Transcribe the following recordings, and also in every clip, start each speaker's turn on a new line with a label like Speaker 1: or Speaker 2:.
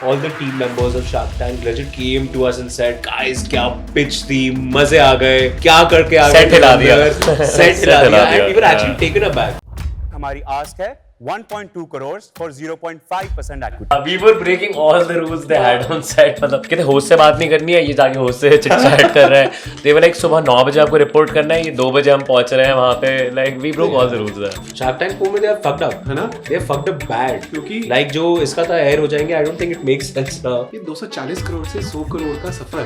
Speaker 1: All the team members of Shark Tank legit came to us and said, "Guys, क्या pitch थी, मजे आ गए, क्या करके आ गए,
Speaker 2: Set हिला दिया,
Speaker 1: set हिला दिया, and we were actually taken aback."
Speaker 3: हमारी आस्क है 1.2 crores for 0.5% equity.
Speaker 2: We were breaking all the rules they had on set. मतलब कहते होस्ट से बात नहीं करनी है, ये जाके होस्ट से चिट चैट कर रहे हैं. They were like सुबह 9 बजे आपको रिपोर्ट करना है, ये 2 बजे हम पहुंच रहे हैं वहाँ पे. Like we broke all the rules there.
Speaker 1: Shark Tank को में they are fucked up, है ना? They are fucked up bad.
Speaker 4: क्योंकि
Speaker 1: like जो इसका था एयर हो जाएंगे, I don't think it makes sense now.
Speaker 4: ये 240 करोड़ से 100 करोड़ का सफर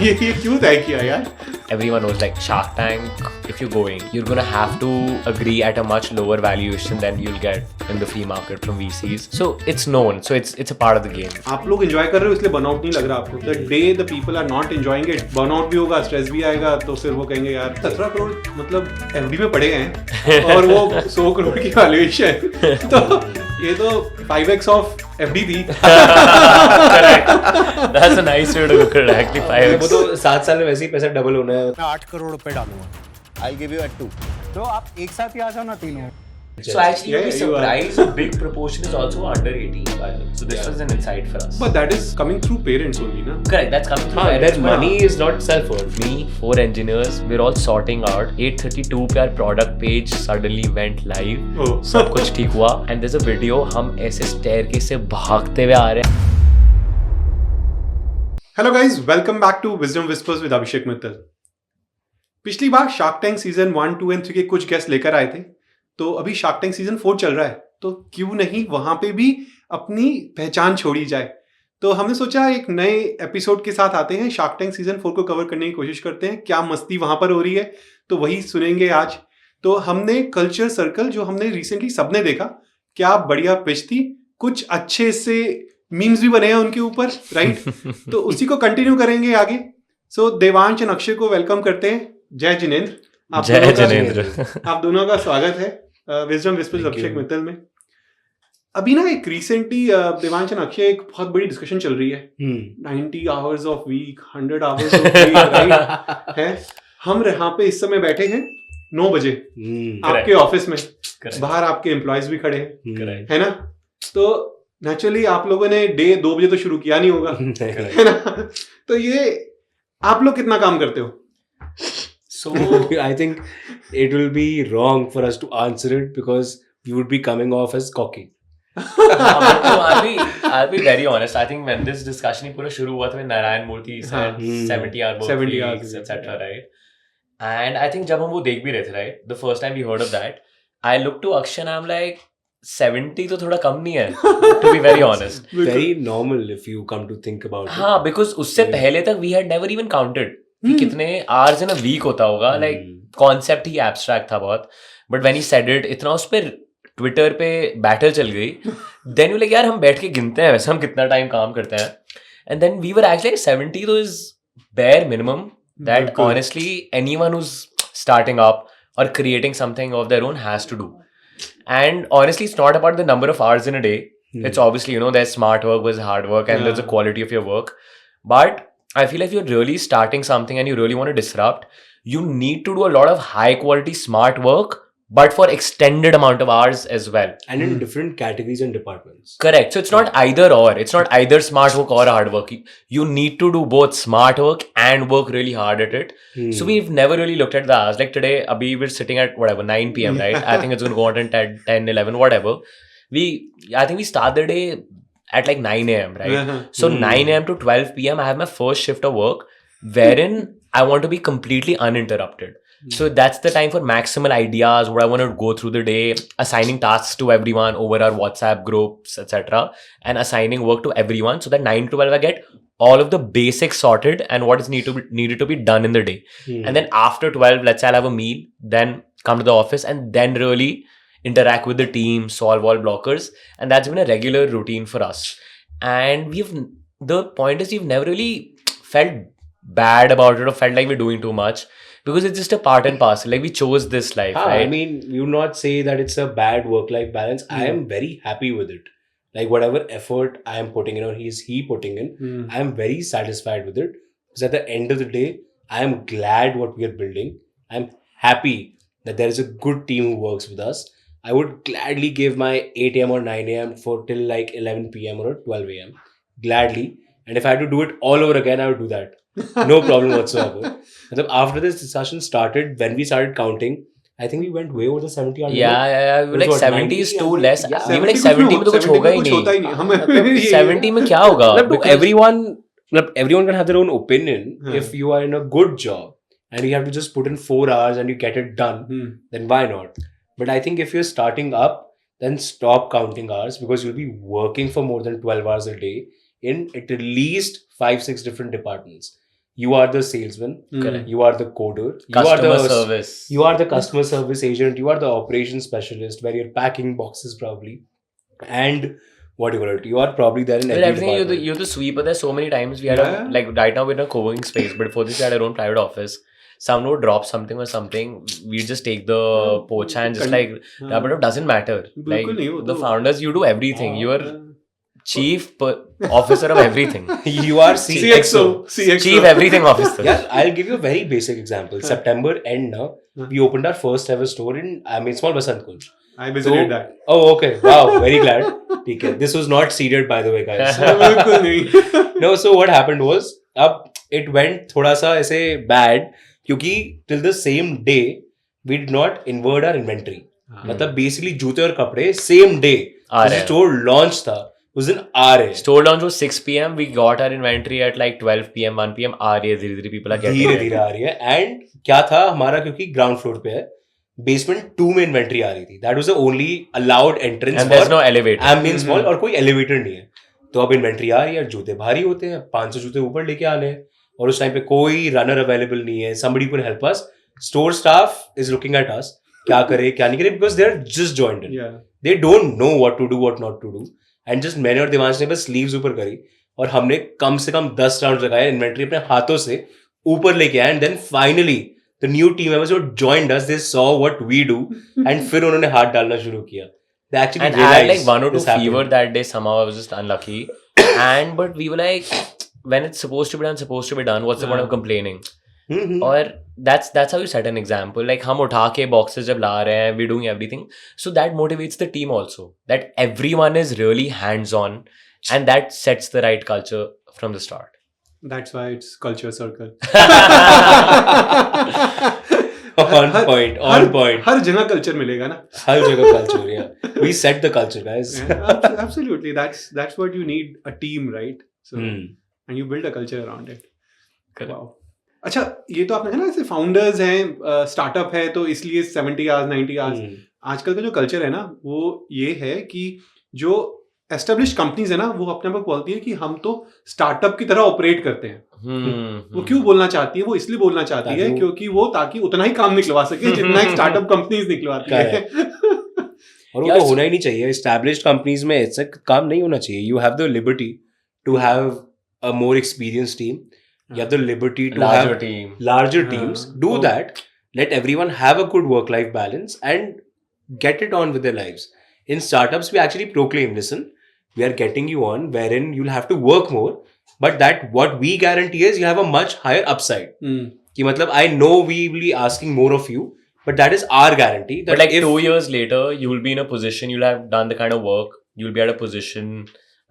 Speaker 4: ये क्यों तय किया यार?
Speaker 2: Everyone knows like Shark Tank, if you're going, you're gonna have to agree at a much lower valuation than you'll get in the free market from VCs. So it's known. So it's a part of the game.
Speaker 4: आप लोग enjoy कर रहे हो इसलिए burnout नहीं लग रहा आपको. The day the people are not enjoying it, burnout भी होगा, स्ट्रेस भी आएगा, तो फिर वो कहेंगे यार 17 करोड़ मतलब एफडी में पड़े हैं और वो 100 करोड़ की वैल्यूएशन, तो ये तो 5x ऑफ एफडी थी.
Speaker 2: Correct. That's a nice way to look at it. Actually, 5x.
Speaker 1: वो तो 7 साल में वैसे ही पैसा डबल होना है.
Speaker 3: मैं 8 करोड़ रुपए डालूंगा. I'll give you at 2. तो आप एक साथ ही आ जाओ ना तीनों.
Speaker 2: So actually, you'll be
Speaker 4: Yeah, you are.
Speaker 2: surprised. A big proportion is also under 18 violence. So this was an insight for us.
Speaker 4: But that is coming through parents only, na?
Speaker 2: Correct. That's coming through.
Speaker 1: Their
Speaker 2: parents, but
Speaker 1: money is not self-earned.
Speaker 2: Me, 4 engineers, we're all sorting out. 8:32 पे our product page suddenly went live.
Speaker 4: Oh.
Speaker 2: सब कुछ ठीक हुआ. And there's a video. हम ऐसे staircase से भागते हुए आ रहे हैं.
Speaker 4: Hello guys, welcome back to Wisdom Whispers with Abhishek Mittal. पिछली बार शार्क टैंक सीजन 1, 2 and 3 के कुछ गेस्ट लेकर आए थे, तो अभी शार्क टैंक सीजन 4 चल रहा है, तो क्यों नहीं वहां पे भी अपनी पहचान छोड़ी जाए. तो हमने सोचा एक नए एपिसोड के साथ आते हैं, शार्क टैंक सीजन 4 को कवर करने की कोशिश करते हैं. क्या मस्ती वहां पर हो रही है, तो वही सुनेंगे आज. तो हमने कल्चर सर्कल जो हमने रिसेंटली सबने देखा, क्या बढ़िया पिच थी, कुछ अच्छे से मीम्स भी बने हैं उनके ऊपर, राइट? तो उसी को कंटिन्यू करेंगे आगे. सो देवांश एंड अक्षय को वेलकम करते हैं. जय जिनेंद्र.
Speaker 2: जय जिनेंद्र.
Speaker 4: आप दोनों का स्वागत है विजडम विस्पर्स अभिषेक मित्तल में. अभी ना एक रिसेंटली देवांश एंड अक्षय एक बहुत बड़ी डिस्कशन चल रही है. 90 hours of week, 100 hours of week, right? है हम यहाँ पे इस समय बैठे हैं 9 बजे आपके ऑफिस में. बाहर आपके एम्प्लॉयज भी खड़े हैं, है ना? तो नेचुरली आप लोगों ने डे 2 बजे तो शुरू किया नहीं होगा, है ना? तो ये आप लोग कितना काम करते हो?
Speaker 1: So I think it will be wrong for us to answer it because we would be coming off as cocky.
Speaker 2: I'll be very honest. I think when this discussion ही पूरा शुरू हुआ था, when Narayan Murthy said 70-hour work
Speaker 4: 70
Speaker 2: weeks,
Speaker 4: hours,
Speaker 2: etc. Right? And I think जब हम वो देख भी रहे थे, right? The first time we heard of that, I looked to Akshay and I'm like, 70 तो थोड़ा कम नहीं है, to be very honest.
Speaker 1: Very normal if you come to think about it.
Speaker 2: हाँ, because उससे पहले तक we had never even counted कि कितने hours in a week होता होगा. Like concept ही abstract था बहुत. But when he said it, इतना उस पर ट्विटर पे बैटल चल गई. Then you like यार हम बैठ के गिनते हैं वैसे हम कितना टाइम काम करते हैं. And then we were actually 70 तो is bare minimum that honestly anyone who's starting up or creating something of their own has to do. And honestly, it's not about the number of hours in a day. It's obviously, there's smart work, there's hard work, and there's the quality of your work. But I feel if you're really starting something and you really want to disrupt, you need to do a lot of high quality smart work, but for extended amount of hours as well.
Speaker 1: And in different categories and departments.
Speaker 2: Correct. So it's not either or. It's not either smart work or hard work. You need to do both smart work and work really hard at it. So we've never really looked at the hours. Like today, Abhi, we're sitting at whatever, 9 p.m., right? I think it's going to go on until 10, 11, whatever. I think we start the day at like 9 a.m., right? So 9 a.m. to 12 p.m., I have my first shift of work wherein I want to be completely uninterrupted. So that's the time for maximal ideas, what I want to go through the day, assigning tasks to everyone over our WhatsApp groups, etc. and assigning work to everyone so that 9 to 12 I get all of the basics sorted and what is needed to be done in the day. And then after 12, let's say I'll have a meal, then come to the office and then really interact with the team, solve all blockers. And that's been a regular routine for us. And the point is we've never really felt bad about it or felt like we're doing too much. Because it's just a part and parcel. Like we chose this life, right?
Speaker 1: I mean, you not say that it's a bad work-life balance. I am very happy with it. Like whatever effort I am putting in or he putting in, I am very satisfied with it. Because at the end of the day, I am glad what we are building. I'm happy that there is a good team who works with us. I would gladly give my 8 a.m. or 9 a.m. for till like 11 p.m. or 12 a.m. gladly. And if I had to do it all over again, I would do that. No problem whatsoever. मतलब after this discussion started, when we started counting, I think we went way over the 70 hour
Speaker 2: Yeah. We were
Speaker 1: It
Speaker 2: like
Speaker 1: was what,
Speaker 2: 70 is
Speaker 1: 90?
Speaker 2: too
Speaker 1: Yeah,
Speaker 2: less.
Speaker 1: yeah.
Speaker 2: We were like
Speaker 4: 70
Speaker 2: 70 में तो कुछ होगा ही
Speaker 4: कुछ होता ही नहीं हमें
Speaker 2: मतलब
Speaker 4: ये-
Speaker 2: 70 में क्या होगा?
Speaker 1: मतलब to
Speaker 2: Because-
Speaker 1: everyone can have their own opinion.
Speaker 4: हाँ.
Speaker 1: If you are in a good job and you have to just put in 4 hours and you get it done, then why not? But I think if you're starting up, then stop counting hours, because you'll be working for more than 12 hours a day in at least 5-6 different departments. You are the salesman,
Speaker 2: Correct.
Speaker 1: you are the coder,
Speaker 2: Customer service.
Speaker 1: you are the customer service agent, you are the operations specialist where you're packing boxes probably, and what do you call it, you are probably there in
Speaker 2: Well,
Speaker 1: every
Speaker 2: everything
Speaker 1: department.
Speaker 2: you're the sweeper. There's so many times we had
Speaker 4: Yeah.
Speaker 2: like right now we're in a co-working space, but before this we had our own private office. Someone would drop something or something, we'd just take the pocha and just like rub it off. Doesn't matter. Like
Speaker 4: बिल्कुल नहीं, वो
Speaker 2: the
Speaker 4: तो-
Speaker 2: founders, you do everything. You are
Speaker 4: हाँ.
Speaker 2: chief officer of everything.
Speaker 1: You are
Speaker 4: CXO.
Speaker 2: Chief everything officer.
Speaker 1: Yeah, I'll give you a very basic example. September end now, we opened our first ever store in small Basant Kunj.
Speaker 4: I visited that.
Speaker 1: Oh, okay. Wow, very glad. Okay. This was not seeded, by the way, guys.
Speaker 4: बिल्कुल नहीं.
Speaker 1: No, so what happened was, it went थोड़ा सा ऐसे bad, क्योंकि till the same day we did not invert our inventory. मतलब basically जूते और कपड़े same day
Speaker 2: आ रहे हैं.
Speaker 1: store launch था उस दिन आ रहे हैं.
Speaker 2: Store launch was 6 p.m. We got our inventory at like 12 p.m. 1 p.m. आ रही है धीरे-धीरे people are getting
Speaker 1: धीरे
Speaker 2: it.
Speaker 1: धीरे आ रही है. And क्या था हमारा, क्योंकि ग्राउंड फ्लोर पे है, बेसमेंट 2 में इन्वेंट्री आ रही थी. That was the only allowed entrance
Speaker 2: And there's no elevator.
Speaker 1: Ambience mall, और कोई एलिवेटर नहीं है. तो अब इन्वेंट्री आ रही है, जूते भारी होते हैं, 500 जूते ऊपर लेके आने हैं, और उस टाइम पे कोई रनर अवेलेबल नहीं है. somebody could help us. Store staff is looking at us, क्या करे क्या नहीं करे, because they are just joined in.
Speaker 4: Yeah.
Speaker 1: They don't know what to do what not to do. And just मैंने और देवांश ने बस स्लीव्स ऊपर करी, और हमने कम से कम 10 राउंड लगाए, इन्वेंट्री अपने हाथों से ऊपर लेके आए. And then finally the new team members who joined us, they saw what we do, and फिर उन्होंने हाथ डालना शुरू किया. They actually
Speaker 2: And I had
Speaker 1: realized
Speaker 2: like 1 or 2
Speaker 1: this happened.
Speaker 2: fever that day. Somehow I was just unlucky. But we were like, when it's supposed to be done, what's the point of complaining?
Speaker 1: Mhm.
Speaker 2: Or that's how you set an example. Like हम उठा के boxes जब ला रहे हैं, we're doing everything. So that motivates the team also. That everyone is really hands-on, and that sets the right culture from the start.
Speaker 4: That's why it's culture circle.
Speaker 1: On point, on point.
Speaker 4: हर जगह culture मिलेगा ना.
Speaker 1: हर जगह culture, yeah. We set the culture, guys.
Speaker 4: Absolutely. That's what you need, a team, right? So
Speaker 1: Hmm.
Speaker 4: and you build a culture around it.
Speaker 2: Correct.
Speaker 4: Wow. अच्छा, ये तो आपने कहा ना, ऐसे फाउंडर्स हैं, स्टार्टअप है तो इसलिए 70 आवर्स 90 आवर्स.
Speaker 1: Hmm.
Speaker 4: आजकल का जो कल्चर है ना, वो ये है कि जो एस्टेब्लिश्ड कंपनीज है ना, वो अपने आप को बोलती है कि हम तो स्टार्टअप की तरह ऑपरेट करते हैं. वो क्यों बोलना चाहती है? वो इसलिए बोलना चाहती है
Speaker 1: ताकि
Speaker 4: क्योंकि वो ताकि उतना ही काम निकलवा सके जितना एक स्टार्टअप कंपनीज निकलवाती है.
Speaker 1: और वो
Speaker 2: यार,
Speaker 1: तो होना ही नहीं चाहिए. एस्टैब्लिश्ड कंपनीज में ऐसा काम नहीं होना चाहिए. You have the liberty to have a more experience team. You have the liberty to
Speaker 2: Larger
Speaker 1: have
Speaker 2: team.
Speaker 1: larger teams. Do
Speaker 4: Oh.
Speaker 1: that. Let everyone have a good work-life balance and get it on with their lives. In startups, we actually proclaim, listen, we are getting you on wherein you'll have to work more, but that what we guarantee is you have a much higher upside. कि मतलब I know we will be asking more of you, but that is our guarantee. That
Speaker 2: But like
Speaker 1: if
Speaker 2: 2 years later, you will be in a position, you'll have done the kind of work, you'll be at a position,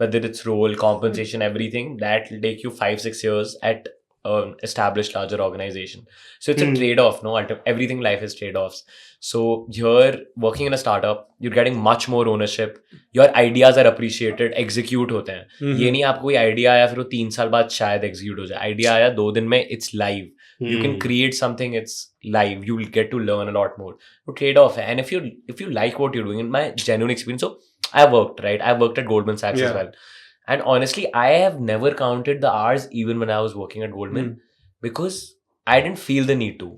Speaker 2: whether it's role, compensation, everything, that will take you 5-6 years at an established larger organization. So it's a trade-off, no? Everything in life is trade-offs. So you're working in a startup, you're getting much more ownership, your ideas are appreciated, execute होते हैं. ये नहीं आपको कोई idea आया फिर वो 3 साल बाद शायद execute हो जाए. Idea आया 2 दिन में, it's live. You can create something, it's live. You will get to learn a lot more. So trade-off है. And if you like what you're doing, in my genuine experience, so I worked, right? I worked at Goldman Sachs as well. And honestly, I have never counted the hours even when I was working at Goldman because I didn't feel the need to.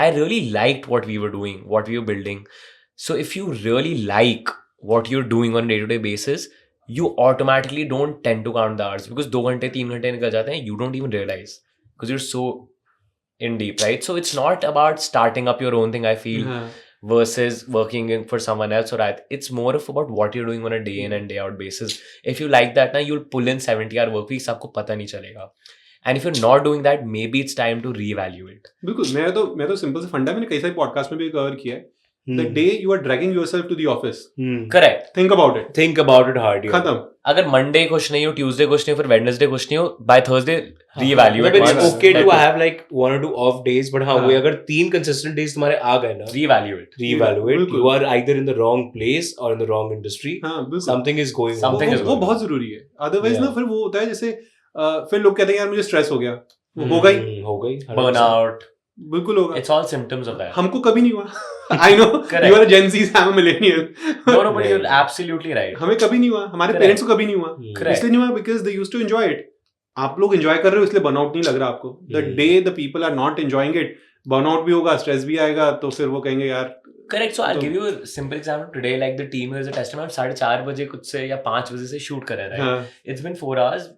Speaker 2: I really liked what we were doing, what we were building. So if you really like what you're doing on a day-to-day basis, you automatically don't tend to count the hours because 2 घंटे 3 घंटे निकल जाते हैं, you don't even realize because you're so in deep, right? So it's not about starting up your own thing, I feel, versus working for someone else, or it's more of about what you're doing on a day in and day out basis. If you like that, now you'll pull in 70-hour work weeks, आपको पता नहीं चलेगा. And if you're not doing that, maybe it's time to reevaluate.
Speaker 4: बिल्कुल. मैं तो simple से फंडा मैंने कई सारे पॉडकास्ट में भी कवर किया है the day you are dragging yourself to the office.
Speaker 2: Correct.
Speaker 4: Think about it.
Speaker 1: Think about it hard. Yeah.
Speaker 4: खत्म.
Speaker 2: अगर मंडे खुश नहीं हो, ट्यूसडे खुश नहीं हो, फिर वेडनेसडे खुश नहीं हो, बाय थर्सडे रीवैल्यूएट
Speaker 1: मतलब it's
Speaker 4: once.
Speaker 1: okay to
Speaker 2: Let
Speaker 1: have like 1 or 2 off days, but हाँ
Speaker 4: हाँ.
Speaker 1: वो अगर 3 consistent days तुम्हारे आ गए ना,
Speaker 2: reevaluate.
Speaker 1: reevaluate.
Speaker 4: बिल्कुल.
Speaker 1: You are either in the wrong place or in the wrong industry.
Speaker 4: हाँ बिल्कुल.
Speaker 1: Something is going
Speaker 2: Something
Speaker 1: on.
Speaker 2: is
Speaker 4: वो
Speaker 2: going
Speaker 4: बहुत जरूरी है. Otherwise
Speaker 1: Yeah.
Speaker 4: ना फिर वो होता है जैसे फिर लोग कहते हैं यार मुझे स्ट्रेस हो गया. वो होगा ही.
Speaker 1: हो गई 100%.
Speaker 2: Burnout.
Speaker 4: बिल्कुल होगा.
Speaker 2: It's all symptoms of that.
Speaker 4: हमको कभी नहीं हुआ. I know.
Speaker 2: Correct.
Speaker 4: You are a Gen Z, I'm a millennial.
Speaker 2: No, but you're absolutely right.
Speaker 4: हमें कभी नहीं हुआ. हमारे
Speaker 2: Correct.
Speaker 4: पेरेंट्स को कभी नहीं हुआ.
Speaker 2: Correct.
Speaker 4: इसलिए नहीं हुआ because they used to enjoy it. आप लोग एंजॉय कर रहे हो इसलिए बर्नआउट नहीं लग रहा आपको. The day the people are not enjoying it, burnout भी होगा, स्ट्रेस भी आएगा, तो फिर वो कहेंगे यार.
Speaker 2: Correct. So I'll
Speaker 4: So-
Speaker 2: give you a simple example. Today, like the team is a testament. 4:30 बजे कुछ से या 5 बजे से shoot कर रहे हैं, right?
Speaker 4: हाँ.
Speaker 2: It's been 4 hours.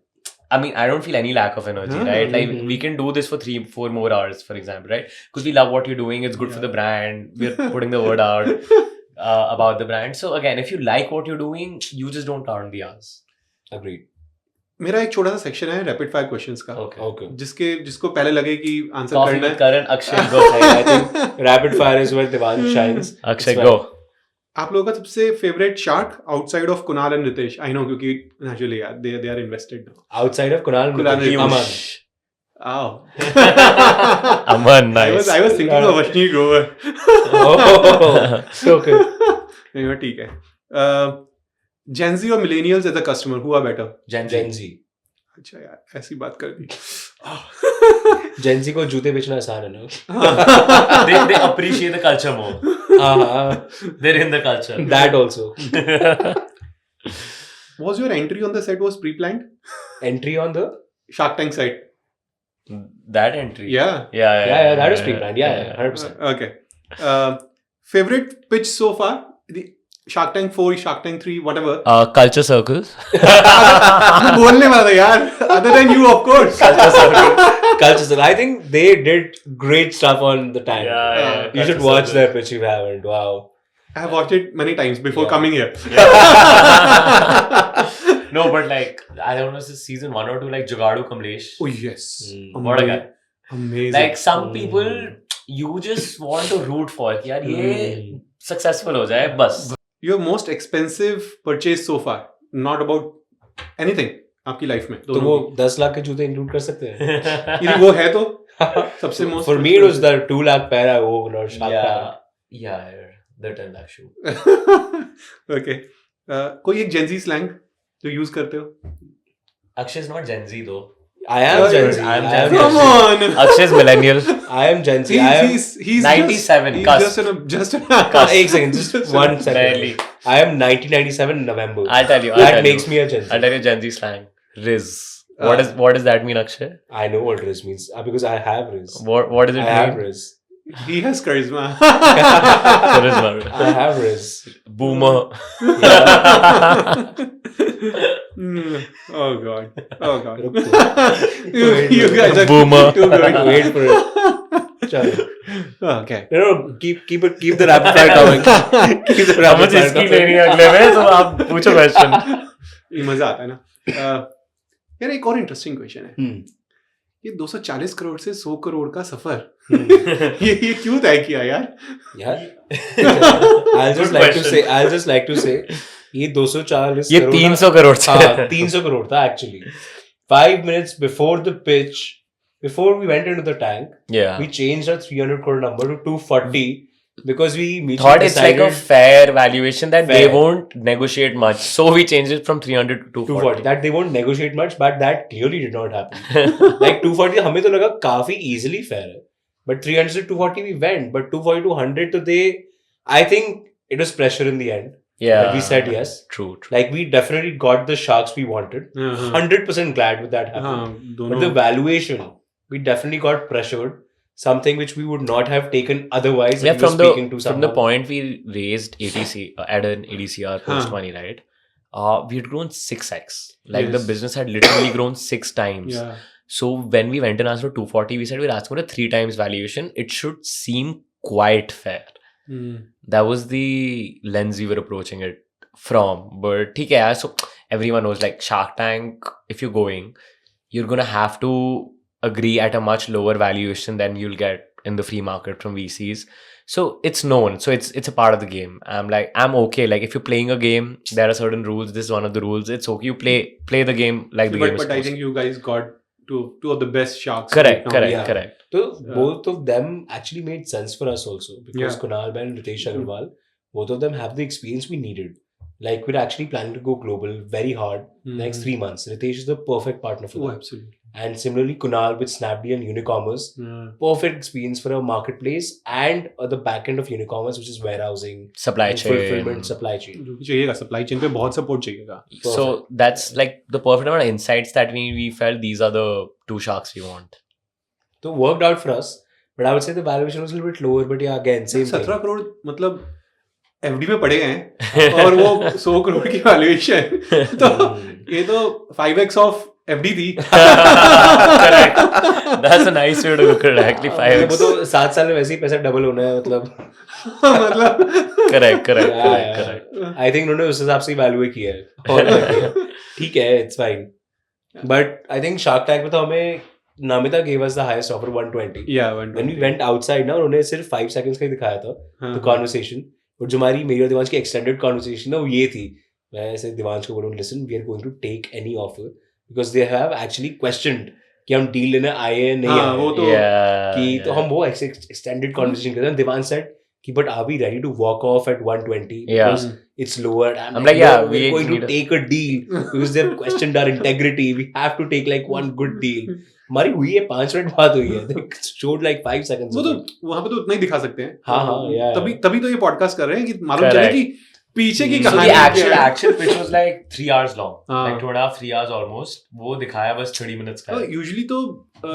Speaker 2: I mean, I don't feel any lack of energy,
Speaker 4: Yeah.
Speaker 2: right? Like
Speaker 1: Mhm.
Speaker 2: we can do this for 3-4 more hours, for example, right? Because we love what you're doing. It's good for the brand. We're putting the word out about the brand. So again, if you like what you're doing, you just don't count the hours.
Speaker 1: Agreed.
Speaker 4: मेरा एक छोटा सा section है rapid fire questions का.
Speaker 2: Okay.
Speaker 1: Okay.
Speaker 4: जिसको पहले लगे कि आंसर
Speaker 2: Coffee
Speaker 4: करना
Speaker 2: with
Speaker 4: है.
Speaker 2: Karan, Akshay, go.
Speaker 1: I think rapid fire is where Devansh shines.
Speaker 2: Akshay,
Speaker 1: It's
Speaker 2: go.
Speaker 4: आप लोगों का सबसे favourite shark outside of Kunal and Ritesh. I know क्योंकि नेचुरली यार they are invested.
Speaker 1: Outside of Kunal,
Speaker 4: Kunal
Speaker 1: Nitish,
Speaker 4: Nitish.
Speaker 1: Aman.
Speaker 4: Ow.
Speaker 2: Aman,
Speaker 4: I
Speaker 2: nice.
Speaker 4: was thinking of Ashni Grover.
Speaker 1: Oh, okay.
Speaker 4: नहीं वो ठीक है. Gen Z और millennials as a customer, who are better?
Speaker 2: Gen
Speaker 1: Gen Z.
Speaker 4: अच्छा यार ऐसी बात कर दी.
Speaker 1: Gen Z को जूते बेचना आसान है ना.
Speaker 2: they appreciate the culture more.
Speaker 1: हाँ,
Speaker 2: They're in the culture.
Speaker 1: that also.
Speaker 4: Was your entry on the set was pre-planned?
Speaker 1: Entry on the
Speaker 4: Shark Tank site.
Speaker 2: That entry.
Speaker 4: Yeah.
Speaker 1: yeah, that is pre-planned. Yeah, 100%.
Speaker 4: Okay. Favorite pitch so far? The Shark Tank 4, Shark Tank 3, whatever.
Speaker 2: Culture circle.
Speaker 4: मैं बोलने वाला था यार. Other than you, of course.
Speaker 1: Culture Circle. I think they did great stuff on the tank. You should watch their pitch if you haven't. Wow.
Speaker 4: I have watched it many times before
Speaker 1: Yeah.
Speaker 4: coming here.
Speaker 2: No, but like I don't know, this is season 1 or 2, like Jugadu Kamlesh.
Speaker 4: Oh yes.
Speaker 2: What a guy.
Speaker 4: Amazing.
Speaker 2: Like some people you just want to root for कि यार ये successful हो जाए बस.
Speaker 4: Your most expensive purchase so far, not about anything आपकी life में.
Speaker 1: तो वो 10 लाख के जूते इंक्लूड कर सकते हैं.
Speaker 4: यदि वो है तो सबसे most.
Speaker 1: For me, it was the 2 lakh pair I own or Shark Tank.
Speaker 2: Yeah, the 10 lakh shoe.
Speaker 4: Okay. कोई एक Gen Z slang जो यूज करते हो?
Speaker 2: Akshay is not Gen Z though.
Speaker 1: I am Gen Z.
Speaker 2: I am
Speaker 1: I
Speaker 2: Gen
Speaker 1: am
Speaker 2: Z.
Speaker 4: Come on.
Speaker 2: Akshay is millennial.
Speaker 1: I am Gen Z. I am.
Speaker 4: He's
Speaker 2: 97
Speaker 4: He's
Speaker 2: cusp.
Speaker 4: just an
Speaker 1: एक second, just 1 second.
Speaker 2: Barely.
Speaker 1: I am 1997 November.
Speaker 2: I'll tell you.
Speaker 1: That makes me a Gen Z.
Speaker 2: I'll tell you Gen Z slang. Riz. What does that mean, Akshay?
Speaker 1: I know what Riz means because I have Riz.
Speaker 2: What does it
Speaker 1: I have
Speaker 2: mean?
Speaker 1: Riz.
Speaker 4: He has charisma.
Speaker 2: Charisma.
Speaker 1: I have Riz.
Speaker 2: Boomer.
Speaker 4: Oh god. Oh god.
Speaker 1: रुक तो.
Speaker 4: you guys are
Speaker 2: Boomer.
Speaker 4: too good.
Speaker 1: Wait for it. चलो.
Speaker 4: Okay.
Speaker 1: No, keep the rapid fire coming. Keep the rapid
Speaker 2: मुझे
Speaker 1: fire
Speaker 2: इसकी
Speaker 1: coming.
Speaker 2: लेनी है अगले में, तो आप पूछो क्वेश्चन.
Speaker 4: ये मजा आता है ना. यार एक और इंटरेस्टिंग क्वेश्चन है.
Speaker 1: Hmm.
Speaker 4: ये 240 करोड़ से 100 करोड़ का सफर ये क्यों तय किया यार?
Speaker 1: Yeah. I'll just
Speaker 2: Good
Speaker 1: like to
Speaker 2: question.
Speaker 1: say ये 240
Speaker 2: ये
Speaker 1: करोड़
Speaker 2: 300 करोड़ से.
Speaker 1: हाँ 300 करोड़ था actually. 5 minutes before the pitch, before we went into the tank,
Speaker 2: Yeah.
Speaker 1: we changed our 300 crore number to 240 because we mutually
Speaker 2: Thought it's like a
Speaker 1: decided
Speaker 2: fair valuation that they
Speaker 1: Fair.
Speaker 2: won't negotiate much. So we changed it from 300 to
Speaker 1: 240.
Speaker 2: 240.
Speaker 1: That they won't negotiate much, but that clearly did not happen. Like 240 हमें तो लगा काफी easily fair है. But 300 to 240 we went, but 240 to 100 तो they, I think it was pressure in the end.
Speaker 2: Yeah.
Speaker 1: But we said yes.
Speaker 2: True.
Speaker 1: Like we definitely got the sharks we wanted. 100% glad with that happening.
Speaker 4: हाँ
Speaker 1: But the
Speaker 4: दोनों.
Speaker 1: valuation, we definitely got pressured. Something which we would not have taken otherwise.
Speaker 2: Yeah,
Speaker 1: if we were
Speaker 2: from the
Speaker 1: speaking to
Speaker 2: from the
Speaker 1: someone.
Speaker 2: point we raised ATC at an ADCR post
Speaker 4: Huh.
Speaker 2: money, right? We had grown 6x. Like the
Speaker 4: Yes.
Speaker 2: business had literally grown 6 times.
Speaker 4: Yeah.
Speaker 2: So when we went and asked for 240, we said we're asking for a 3 times valuation. It should seem quite fair.
Speaker 4: Hmm.
Speaker 2: That was the lens we were approaching it from. But ठीक है यार, so everyone knows like Shark Tank, if you're going, you're gonna have to agree at a much lower valuation than you'll get in the free market from VCs. So it's known. So it's a part of the game. I'm okay. Like if you're playing a game, there are certain rules. This is one of the rules. It's okay. You play the game like the game is
Speaker 4: But I
Speaker 2: supposed
Speaker 4: think you guys got two of the best sharks.
Speaker 2: Correct,
Speaker 4: right now.
Speaker 2: correct,
Speaker 1: Yeah.
Speaker 2: correct.
Speaker 1: So both of them actually made sense for us also because
Speaker 4: Yeah.
Speaker 1: Kunal Bhai and Ritesh Agarwal, both of them have the experience we needed. Like we're actually planning to go global very hard next 3 months. Ritesh is the perfect partner for
Speaker 4: Oh,
Speaker 1: that.
Speaker 4: absolutely.
Speaker 1: And similarly, Kunal with Snapdeal and Unicommerce, perfect experience for a marketplace and the back end of Unicommerce, which is warehousing,
Speaker 2: Supply
Speaker 1: and
Speaker 2: chain.
Speaker 1: fulfillment, supply chain.
Speaker 4: जो भी चाहिएगा supply chain पे बहुत support चाहिएगा.
Speaker 2: So that's like the perfect amount of insights that we felt these are the two sharks we want.
Speaker 1: So worked out for us, but I would say the valuation was a little bit lower. But yeah, again, same thing.
Speaker 4: 17 crore मतलब FD में पड़े गए हैं और वो 100 करोड़ की valuation तो ये तो 5x ऑफ एफडी थी.
Speaker 2: Correct. That's a nice way to look at it. Actually,
Speaker 1: वो
Speaker 2: 5x.
Speaker 1: तो 7 साल में वैसे ही पैसा डबल होना है मतलब.
Speaker 4: मतलब
Speaker 2: Correct, correct,
Speaker 1: Yeah,
Speaker 2: correct,
Speaker 1: yeah.
Speaker 2: correct.
Speaker 1: I think उन्होंने उस हिसाब से वैल्यूएट किया है और ठीक है, it's fine. But I think Shark Tank में तो हमें Namita gave us the highest offer 120.
Speaker 4: या
Speaker 1: When we went outside ना उन्होंने सिर्फ 5 seconds का ही दिखाया था the conversation. और जो हमारी मेरी और दिवांश की extended conversation ना वो ये थी. मैं ऐसे दिवांश को बोलूँ listen, we are going to take any offer because they have actually questioned कि हम डील लेने आए हैं नहीं
Speaker 4: हाँ,
Speaker 1: आए
Speaker 4: वो
Speaker 1: हैं.
Speaker 4: तो
Speaker 2: Yeah.
Speaker 1: तो हम वो extended conversation करते हैं. दिवांश said कि but are we ready to walk off at 120
Speaker 2: Yeah.
Speaker 1: because it's lower.
Speaker 2: I'm like, yeah,
Speaker 1: no,
Speaker 2: we
Speaker 1: we're going to
Speaker 2: need a-
Speaker 1: take a deal because they've questioned our integrity. We have to take like one good deal. हमारी हुई है 5 minute बात हुई है. They showed like 5 seconds.
Speaker 4: वो
Speaker 1: of
Speaker 4: तो
Speaker 1: it.
Speaker 4: वहां पे तो उतना ही दिखा सकते हैं.
Speaker 1: हाँ, हाँ, yeah.
Speaker 4: तभी तो ये पॉडकास्ट कर रहे हैं कि मालूम चले
Speaker 2: Correct.
Speaker 4: कि पीछे की
Speaker 2: So
Speaker 4: कहानी
Speaker 2: the
Speaker 4: क्या है.
Speaker 2: actual pitch was like 3 hours long.
Speaker 4: हाँ.
Speaker 2: Like 2.5, 3 hours almost. वो दिखाया बस 30 minutes का.
Speaker 4: यूजुअली तो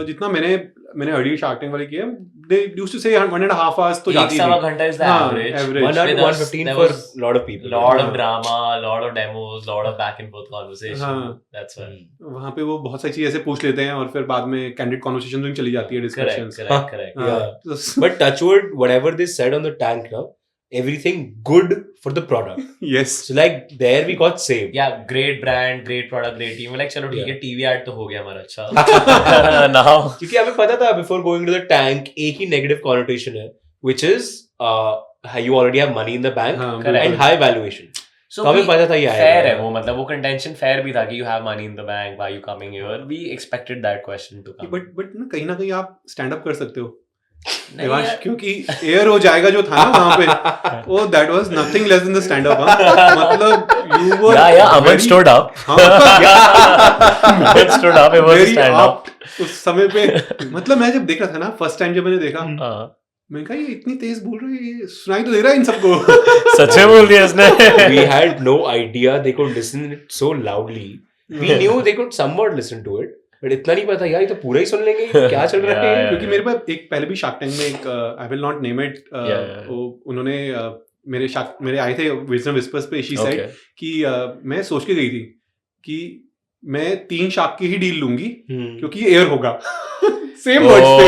Speaker 4: जितना मैंने अर्ली शार्क टैंक वाले किया दे यूज्ड टू से 1.5 hours तो
Speaker 2: एक
Speaker 4: जाती
Speaker 2: सवा
Speaker 4: थी.
Speaker 2: घंटा is the
Speaker 4: हाँ,
Speaker 2: average.
Speaker 4: average.
Speaker 1: 1 hour to
Speaker 2: With us,
Speaker 1: 115
Speaker 2: there
Speaker 1: for
Speaker 2: was
Speaker 1: a lot of people.
Speaker 2: lot of
Speaker 4: हाँ.
Speaker 2: drama, lot of demos, lot of back and forth conversation.
Speaker 4: हाँ.
Speaker 2: That's why.
Speaker 4: वहाँ पे वो बहुत सारी चीजें ऐसे पूछ लेते हैं और फिर बाद में कैंडिड कॉन्वर्सेशन में चली जाती है
Speaker 2: Correct,
Speaker 4: discussions.
Speaker 2: correct, correct.
Speaker 1: Yeah. But touchwood, whatever they said on the tank now, everything good for the product.
Speaker 4: Yes.
Speaker 1: So like there we got saved.
Speaker 2: Yeah, great brand, great product, great team. like चलो ठीक है,
Speaker 1: Yeah.
Speaker 2: TV ad तो हो गया हमारा अच्छा. Now.
Speaker 1: क्योंकि हमें पता था before going to the tank एक ही negative connotation है, which is you already have money in the bank
Speaker 4: हाँ,
Speaker 2: Correct.
Speaker 1: and high valuation.
Speaker 2: So
Speaker 1: तो हमें
Speaker 2: we-
Speaker 1: पता था ये
Speaker 2: fair
Speaker 1: आएगा.
Speaker 2: है वो, मतलब वो contention fair भी था कि you have money in the bank, why you coming here? We expected that question to come.
Speaker 4: But ना कहीं आप स्टैंड अप कर सकते हो
Speaker 2: नहीं
Speaker 4: देवांश,
Speaker 2: यार,
Speaker 4: क्योंकि एयर हो जाएगा जो था ना वहां पे वो that was nothing less than the stand up. मतलब you were
Speaker 2: yeah, Aman stood up. Aman stood up, it was a stand up.
Speaker 4: उस समय पे मतलब मैं जब देख रहा था ना फर्स्ट टाइम जब मैंने देखा
Speaker 2: हाँ.
Speaker 4: मैंने कहा ये इतनी तेज बोल रहे हैं, ये सुनाई तो दे रहा है इन सबको.
Speaker 2: सच में बोल दिया इसने.
Speaker 1: We had no idea they could listen it so loudly. We knew they could somewhat listen to it, but इतना नहीं पता यार ये तो पूरा ही सुन लेंगे क्या चल रहा है.
Speaker 2: Yeah,
Speaker 4: क्योंकि मेरे पास एक पहले भी शार्क टैंक में एक I will not name it उन्होंने मेरे आए थे विजडम विस्पर्स पे शी सेड
Speaker 2: Okay.
Speaker 4: कि मैं सोच के गई थी कि मैं 3 शार्क की ही डील लूंगी क्योंकि ये एयर होगा. सेम वर्ड्स थे,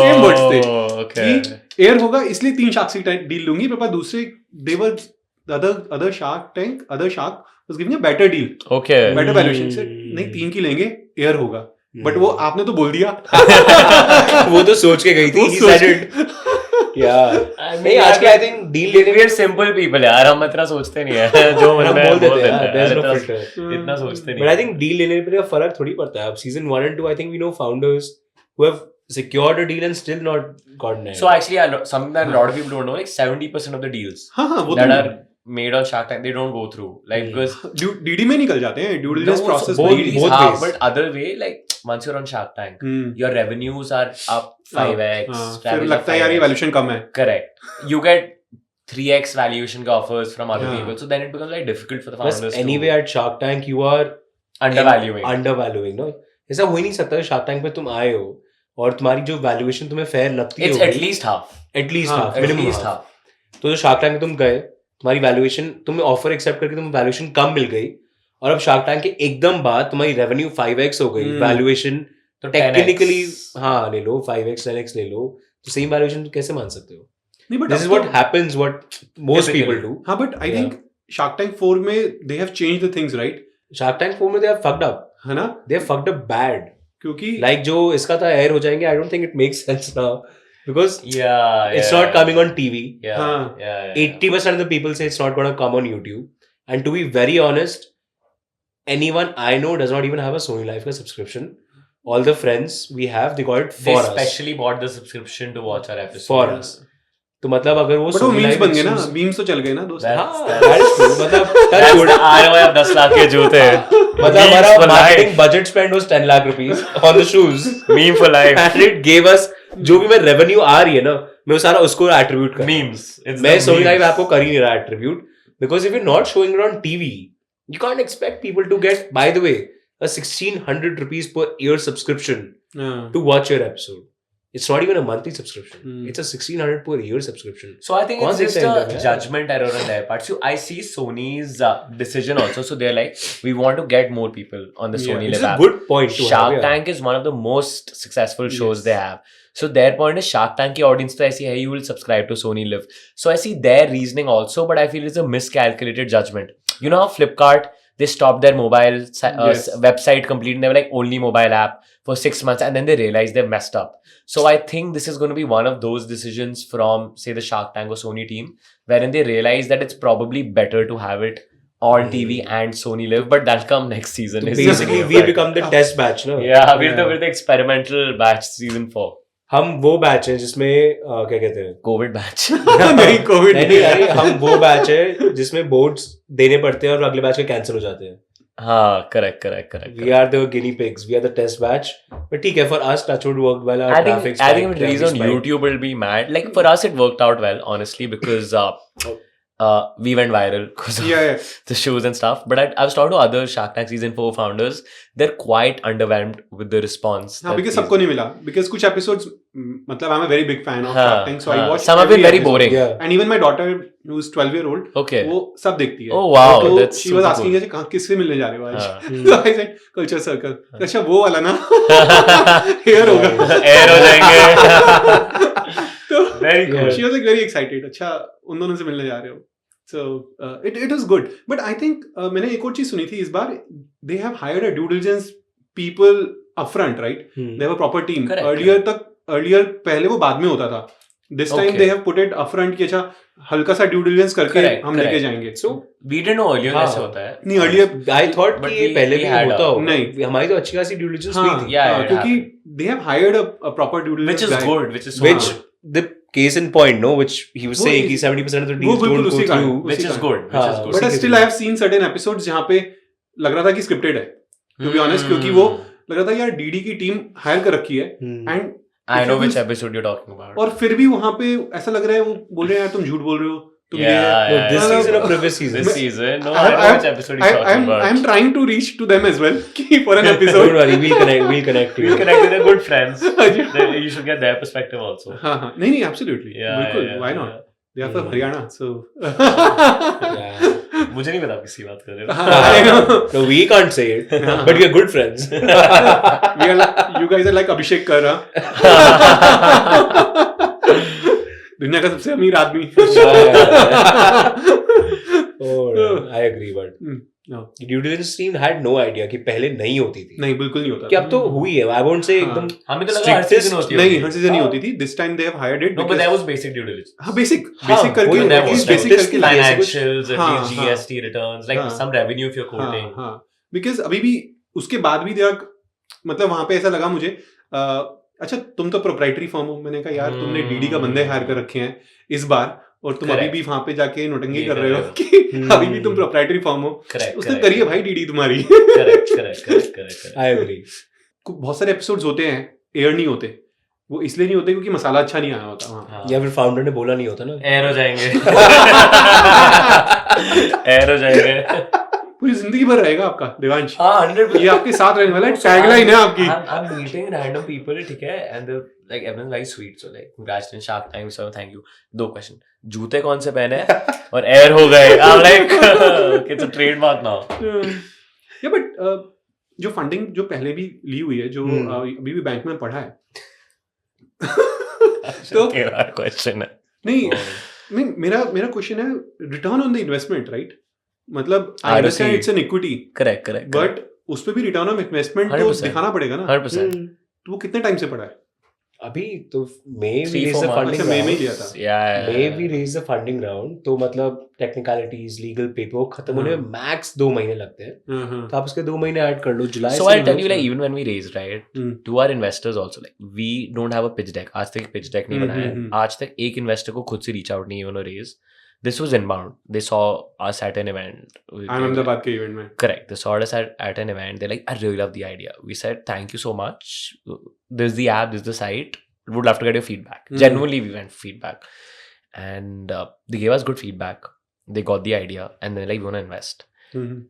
Speaker 4: सेम वर्ड्स थे
Speaker 2: Okay.
Speaker 4: कि एयर होगा इसलिए 3 शार्क की डील लूंगी. मेरे पास दूसरे देवर other shark was giving a better deal,
Speaker 2: Okay.
Speaker 4: Better valuation से नहीं 3 की लेंगे एयर होगा. बट वो आपने तो बोल दिया.
Speaker 1: वो तो सोच के गई थी.
Speaker 4: वो
Speaker 1: He
Speaker 4: सोच
Speaker 1: said it. Yeah. नहीं आज के I think deal लेने
Speaker 2: we are simple people यार, हम इतना सोचते नहीं है. जो मन
Speaker 1: हम
Speaker 2: में
Speaker 1: बोल देते
Speaker 2: बोल
Speaker 1: हैं यार,
Speaker 2: देते
Speaker 1: there's
Speaker 2: हैं.
Speaker 1: no
Speaker 2: इतना-
Speaker 1: filter.
Speaker 2: इतना सोचते नहीं.
Speaker 1: But I think deal लेने पे फर्क थोड़ी पड़ता है. अब season 1 and 2 I think we know founders who have secured a deal and still not gotten it.
Speaker 2: So actually, something that a lot of people don't know, like 70% of the deals
Speaker 4: हाँ हाँ वो
Speaker 2: that
Speaker 4: तो
Speaker 2: are made on Shark Tank, they don't go through. Like because
Speaker 4: DD में निकल जाते हैं. Due diligence
Speaker 2: No,
Speaker 4: process
Speaker 2: both,
Speaker 1: DDs
Speaker 2: both
Speaker 1: ways.
Speaker 2: but other way, like once you're on Shark Tank, your revenues are up 5x.
Speaker 4: फिर
Speaker 2: revenues
Speaker 4: लगता है
Speaker 2: are
Speaker 4: यार ये
Speaker 2: 5x.
Speaker 4: Valuation कम है.
Speaker 2: Correct. You get 3x valuation ka offers from other
Speaker 4: Yeah.
Speaker 2: people, so then it becomes very difficult for the
Speaker 1: Plus
Speaker 2: founders
Speaker 1: anyway
Speaker 2: to
Speaker 1: at Shark Tank you are
Speaker 2: undervaluing.
Speaker 1: no. ऐसा हो ही नहीं सकता. Shark Tank पे तुम आए हो और तुम्हारी जो वैल्यूएशन तुम्हें फेयर लगती है
Speaker 2: It's at least half.
Speaker 1: at least
Speaker 4: हाँ,
Speaker 1: half
Speaker 2: At
Speaker 1: minimum
Speaker 2: least
Speaker 1: half.
Speaker 2: half.
Speaker 1: तो जो शार्क टैंक में तुम गए तुम्हारी वैल्यूएशन तुम्हें ऑफर एक्सेप्ट करके तुम्हें वैल्यूएशन कम मिल गई और अब शार्क टैंक के एकदम बाद तुम्हारी रेवेन्यू 5x हो गई. वैल्यूएशन
Speaker 2: तो
Speaker 1: टेक्निकली
Speaker 2: 10x.
Speaker 1: हाँ ले लो 5x 10x ले लो तो सेम वैल्यूएशन कैसे मान सकते हो.
Speaker 4: नहीं but
Speaker 1: this is what happens what most
Speaker 2: Typically.
Speaker 1: People do.
Speaker 4: हाँ but I think shark tank 4 में they have change the things right.
Speaker 1: Shark tank 4 में दे हैव फक्ड अप.
Speaker 4: है ना.
Speaker 1: They have fucked up bad.
Speaker 4: क्योंकि
Speaker 1: like जो इसका था एयर हो जाएंगे. I don't think it makes sense now. because
Speaker 2: Yeah,
Speaker 1: it's
Speaker 2: yeah.
Speaker 1: not coming on TV.
Speaker 2: Yeah,
Speaker 4: Huh.
Speaker 2: yeah.
Speaker 1: 80% of the people say it's not going to come on YouTube. And to be very honest, anyone I know does not even have a Sony Live subscription. All the friends we have, they got it
Speaker 2: They
Speaker 1: for us.
Speaker 2: specially bought the subscription to watch our episode.
Speaker 1: For us. तो मतलब अगर वो
Speaker 4: but वो
Speaker 1: Sony
Speaker 4: memes
Speaker 1: Live
Speaker 4: बन गए ना,
Speaker 1: exclusive-
Speaker 4: memes तो चल गए ना दोस्त।
Speaker 2: That's-
Speaker 1: हाँ, that is true. मतलब
Speaker 2: That's
Speaker 1: that's good.
Speaker 2: the ROI of 10 lakh के जूते।
Speaker 1: मतलब
Speaker 2: Memes
Speaker 1: हमारा
Speaker 2: for
Speaker 1: marketing
Speaker 2: life.
Speaker 1: budget spend was 10 lakh rupees on the shoes.
Speaker 2: Meme for life.
Speaker 1: And it gave us जो भी मैं revenue आ रही है ना, मैं वो सारा उसको attribute कर रहा हूँ।
Speaker 2: Memes. It's
Speaker 1: मैं
Speaker 2: the
Speaker 1: Sony
Speaker 2: memes.
Speaker 1: Live app को कर ही नहीं रहा attribute because if you're not showing it on TV, you can't expect people to get, by the way, a 1600 rupees per year subscription
Speaker 4: हाँ।
Speaker 1: to watch your episode. It's not even a monthly subscription.
Speaker 4: Hmm.
Speaker 1: It's a 1600 per year subscription.
Speaker 2: So I think
Speaker 1: कौन
Speaker 2: it's just
Speaker 1: देखता है
Speaker 2: a
Speaker 1: इधर, यार?
Speaker 2: judgment error on their part. So I see Sony's decision also. So they're like, we want to get more people on the
Speaker 4: Yeah,
Speaker 2: Sony
Speaker 1: It's
Speaker 2: Live
Speaker 1: a
Speaker 2: app.
Speaker 1: good point to
Speaker 2: Shark
Speaker 1: have. Yeah.
Speaker 2: Tank is one of the most successful shows
Speaker 4: Yes.
Speaker 2: they have. So their point is Shark Tank की audience तो ऐसी है, you will subscribe to Sony Live. So I see their reasoning also, but I feel it's a miscalculated judgment. You know how Flipkart, they stopped their mobile
Speaker 4: Yes.
Speaker 2: website completely and they were like only mobile app for 6 months and then they realized they've messed up. So I think this is going to be one of those decisions from say the Shark Tank or Sony team wherein they realize that it's probably better to have it on TV and Sony Live, but that'll come next season.
Speaker 1: So
Speaker 2: is
Speaker 1: basically,
Speaker 2: the
Speaker 1: we
Speaker 2: fact.
Speaker 1: become the test batch, no?
Speaker 2: Yeah, we're
Speaker 4: Yeah.
Speaker 2: the experimental batch season 4.
Speaker 1: हम वो batch है जिसमें क्या कहते हैं
Speaker 2: COVID batch.
Speaker 4: नहीं Covid
Speaker 1: नहीं अरे हम वो बैच है जिसमें बोर्ड्स देने पड़ते हैं और अगले बैच के कैंसिल हो जाते हैं
Speaker 2: हाँ, correct.
Speaker 1: we are the guinea pigs, we are the test batch, but ठीक है, for us touchwood worked well, our
Speaker 2: I
Speaker 1: traffic
Speaker 2: think if it
Speaker 1: spiked,
Speaker 2: released on
Speaker 1: traffic spiked.
Speaker 2: YouTube, it'll be mad. Like for us, it worked out well, honestly, because we went viral because of
Speaker 4: Yeah,
Speaker 2: the shows and stuff. But I was talking to other Shark Tank season 4 founders. They're quite underwhelmed with the response.
Speaker 4: हाँ,
Speaker 2: that
Speaker 4: because
Speaker 2: these-
Speaker 4: सबको नहीं मिला because कुछ episodes मतलब I'm a very big fan of
Speaker 2: हाँ,
Speaker 4: Shark Tank, so I
Speaker 2: हाँ.
Speaker 4: watched
Speaker 2: Some have been
Speaker 4: every
Speaker 2: very
Speaker 4: episode.
Speaker 2: boring.
Speaker 1: Yeah.
Speaker 4: And even my daughter who's 12-year-old
Speaker 2: Okay.
Speaker 4: वो सब देखती है।
Speaker 2: Oh wow,
Speaker 4: तो
Speaker 2: that's
Speaker 4: she was
Speaker 2: super
Speaker 4: asking
Speaker 2: cool.
Speaker 4: कि कहाँ किससे मिलने जा रहे हो आज?
Speaker 2: हाँ.
Speaker 4: So I said culture circle. अच्छा वो वाला ना here होगा।
Speaker 2: Air हो जाएंगे.
Speaker 4: तो
Speaker 2: Very cool.
Speaker 4: she was like very excited. अच्छा उन दोनों से मिलने जा रहे हो। So it was good. But I think मैंने एक और चीज सुनी थी इस बार they have hired a due diligence people upfront, right? They have a proper team.
Speaker 2: Correct,
Speaker 4: Earlier पहले वो बाद में होता था. This time
Speaker 2: Okay.
Speaker 4: they have put it upfront कि अच्छा हल्का सा due diligence करके
Speaker 2: Correct,
Speaker 4: हम लेके
Speaker 2: correct.
Speaker 4: जाएंगे.
Speaker 1: So
Speaker 2: We didn't know earlier
Speaker 1: हाँ.
Speaker 2: ऐसे होता है.
Speaker 4: नहीं earlier
Speaker 1: I thought
Speaker 2: But
Speaker 1: कि ये
Speaker 2: we-
Speaker 1: पहले
Speaker 2: we
Speaker 1: भी
Speaker 2: had
Speaker 1: होता
Speaker 2: a-
Speaker 1: होगा,
Speaker 4: नहीं.
Speaker 1: हमारी तो अच्छी खासी due diligence
Speaker 4: हाँ,
Speaker 1: हुई थी,
Speaker 2: Yeah,
Speaker 4: हाँ,
Speaker 2: it
Speaker 4: क्योंकि
Speaker 2: happened.
Speaker 4: they have hired a proper due diligence
Speaker 2: Which is
Speaker 4: guy.
Speaker 2: good. Which is
Speaker 1: which
Speaker 2: good.
Speaker 1: the case in point, no, which he was
Speaker 4: वो
Speaker 1: saying
Speaker 4: इस-
Speaker 1: कि 70% of the
Speaker 4: वो
Speaker 1: deals
Speaker 4: बिल्कुल
Speaker 1: don't go
Speaker 4: उसी का है.
Speaker 1: through.
Speaker 2: Which
Speaker 4: उसी
Speaker 2: is
Speaker 4: का
Speaker 2: good. Which is
Speaker 1: हाँ,
Speaker 2: good.
Speaker 4: But
Speaker 1: उसी के
Speaker 4: still I
Speaker 1: लिए.
Speaker 4: have seen certain episodes जहाँ पे लग रहा था कि scripted है. To be honest, क्योंकि वो लग रहा था यार डीडी की टीम हायर कर रखी है and
Speaker 2: I know which episode you're talking about.
Speaker 4: और फिर भी वहां पे ऐसा लग रहा है वो बोल रहे हैं यार तुम झूठ बोल रहे हो तुम ये
Speaker 2: Yeah,
Speaker 1: No,
Speaker 2: yeah,
Speaker 1: this
Speaker 2: yeah.
Speaker 1: season or previous season?
Speaker 2: This season? No,
Speaker 4: I-
Speaker 2: I know
Speaker 4: I-
Speaker 2: which episode you're talking about.
Speaker 4: I'm trying to reach to them as well कि for an
Speaker 1: Don't
Speaker 4: episode
Speaker 1: worry, we'll connect you.
Speaker 2: We'll connect with their good friends.
Speaker 4: हाँ जी.
Speaker 2: You should get their perspective also.
Speaker 4: हाँ हाँ नहीं absolutely
Speaker 2: Yeah,
Speaker 4: बिल्कुल
Speaker 2: yeah,
Speaker 4: why
Speaker 2: yeah.
Speaker 4: not they are from Haryana so
Speaker 1: Yeah.
Speaker 2: मुझे नहीं पता आप किसकी बात कर रहे हो.
Speaker 4: हाँ, I know.
Speaker 1: No, we can't say it, but we are good friends.
Speaker 4: we are like, you guys are like Abhishek Kar दुनिया का सबसे अमीर आदमी
Speaker 1: Oh, no, I agree, but
Speaker 4: no.
Speaker 1: the due diligence team had no idea कि पहले नहीं होती थी.
Speaker 4: नहीं बिल्कुल नहीं होता
Speaker 1: कि अब तो हुई है. I won't say
Speaker 4: हाँ.
Speaker 1: एकदम
Speaker 2: हमें तो लगा हर
Speaker 1: Strictest-
Speaker 2: season होती
Speaker 4: नहीं
Speaker 2: होगी.
Speaker 4: हर सीजन नहीं होती थी this time they have hired it
Speaker 2: No, but
Speaker 4: because-
Speaker 2: there was basic due diligence.
Speaker 4: हाँ बेसिक
Speaker 1: हाँ,
Speaker 4: करके
Speaker 1: वही
Speaker 2: there was
Speaker 4: बेसिक
Speaker 1: strictest
Speaker 4: करके लाया सब कुछ।
Speaker 2: Financials, at
Speaker 4: हाँ,
Speaker 2: least GST returns, like
Speaker 4: हाँ.
Speaker 2: some revenue if you're quoting.
Speaker 4: हाँ बिकॉज अभी भी उसके बाद भी देर मतलब वहां पे ऐसा लगा मुझे अच्छा तुम तो प्रोप्राइटरी फर्म हो मैंने कहा यार तुमने डीडी का बंदे हायर कर रखे हैं इस बार और तुम अभी
Speaker 2: Correct.
Speaker 4: भी वहां पे जाके नोटंगी
Speaker 2: ये
Speaker 4: कर
Speaker 2: कर
Speaker 4: रहे
Speaker 2: रहे
Speaker 4: हो
Speaker 2: हो।
Speaker 4: कि अभी भी तुम प्रोप्राइटरी फर्म हो
Speaker 2: Correct,
Speaker 4: उसने
Speaker 2: correct.
Speaker 4: करी है भाई डीडी तुम्हारी
Speaker 2: Correct.
Speaker 1: I agree.
Speaker 4: बहुत सारे एपिसोड्स होते हैं एयर नहीं होते वो इसलिए नहीं होते क्योंकि मसाला अच्छा नहीं आया होता वहाँ
Speaker 2: हाँ.
Speaker 1: या फिर फाउंडर ने बोला नहीं होता ना.
Speaker 2: Air हो जाएंगे. Air हो जाएंगे.
Speaker 4: पूरी जिंदगी भर रहेगा आपका देवांश
Speaker 2: हाँ, 100%.
Speaker 4: ये आपके साथ रहने वाला है टैगलाइन है आपकी
Speaker 2: I'm meeting random people, ठीक है, and they're like everyone's very sweet, so like congratulations Shark Tank, so thank you. 2 question. जूते कौन से पहने और एयर हो गए. I'm like it's a trademark now.
Speaker 4: या बट जो फंडिंग जो पहले भी ली हुई है जो अभी भी बैंक में पड़ा है तो
Speaker 2: तेरा question है.
Speaker 4: नहीं मेरा क्वेश्चन है return on the investment right मतलब आई
Speaker 2: ROC.
Speaker 4: Understand it's an equity
Speaker 2: Correct.
Speaker 4: But उस पे भी रिटर्न ऑन इन्वेस्टमेंट तो
Speaker 2: 100%.
Speaker 4: दिखाना पड़ेगा ना
Speaker 2: 100%.
Speaker 4: तो वो कितने टाइम से पड़ा है
Speaker 1: अभी तो May we
Speaker 2: 3-4
Speaker 1: raised the
Speaker 2: months.
Speaker 1: funding
Speaker 4: अच्छा, May में
Speaker 1: round.
Speaker 4: लिया था।
Speaker 2: Yeah.
Speaker 1: May we raised the funding round. तो मतलब technicalities, legal paper खत्म होने में max 2 महीने लगते हैं. तो आप उसके 2 महीने ऐड कर लो. July
Speaker 2: So
Speaker 1: से
Speaker 2: I'll tell you,
Speaker 1: low.
Speaker 2: like, even when we raised, right, to our investors also, like, we don't have a pitch deck. आज तक pitch deck नहीं बनाया है. आज तक एक investor को खुद से reach out नहीं उन्होंने raise. This was inbound. They saw us at an event.
Speaker 4: Ahmedabad के इवेंट में।
Speaker 2: Correct. They saw us at an event. They're like, I really love the idea. We said, thank you so much. There's the app, there's the site. Would love to get your feedback. Genuinely, we went feedback. And they gave us good feedback. They got the idea. And they're like, we want to invest.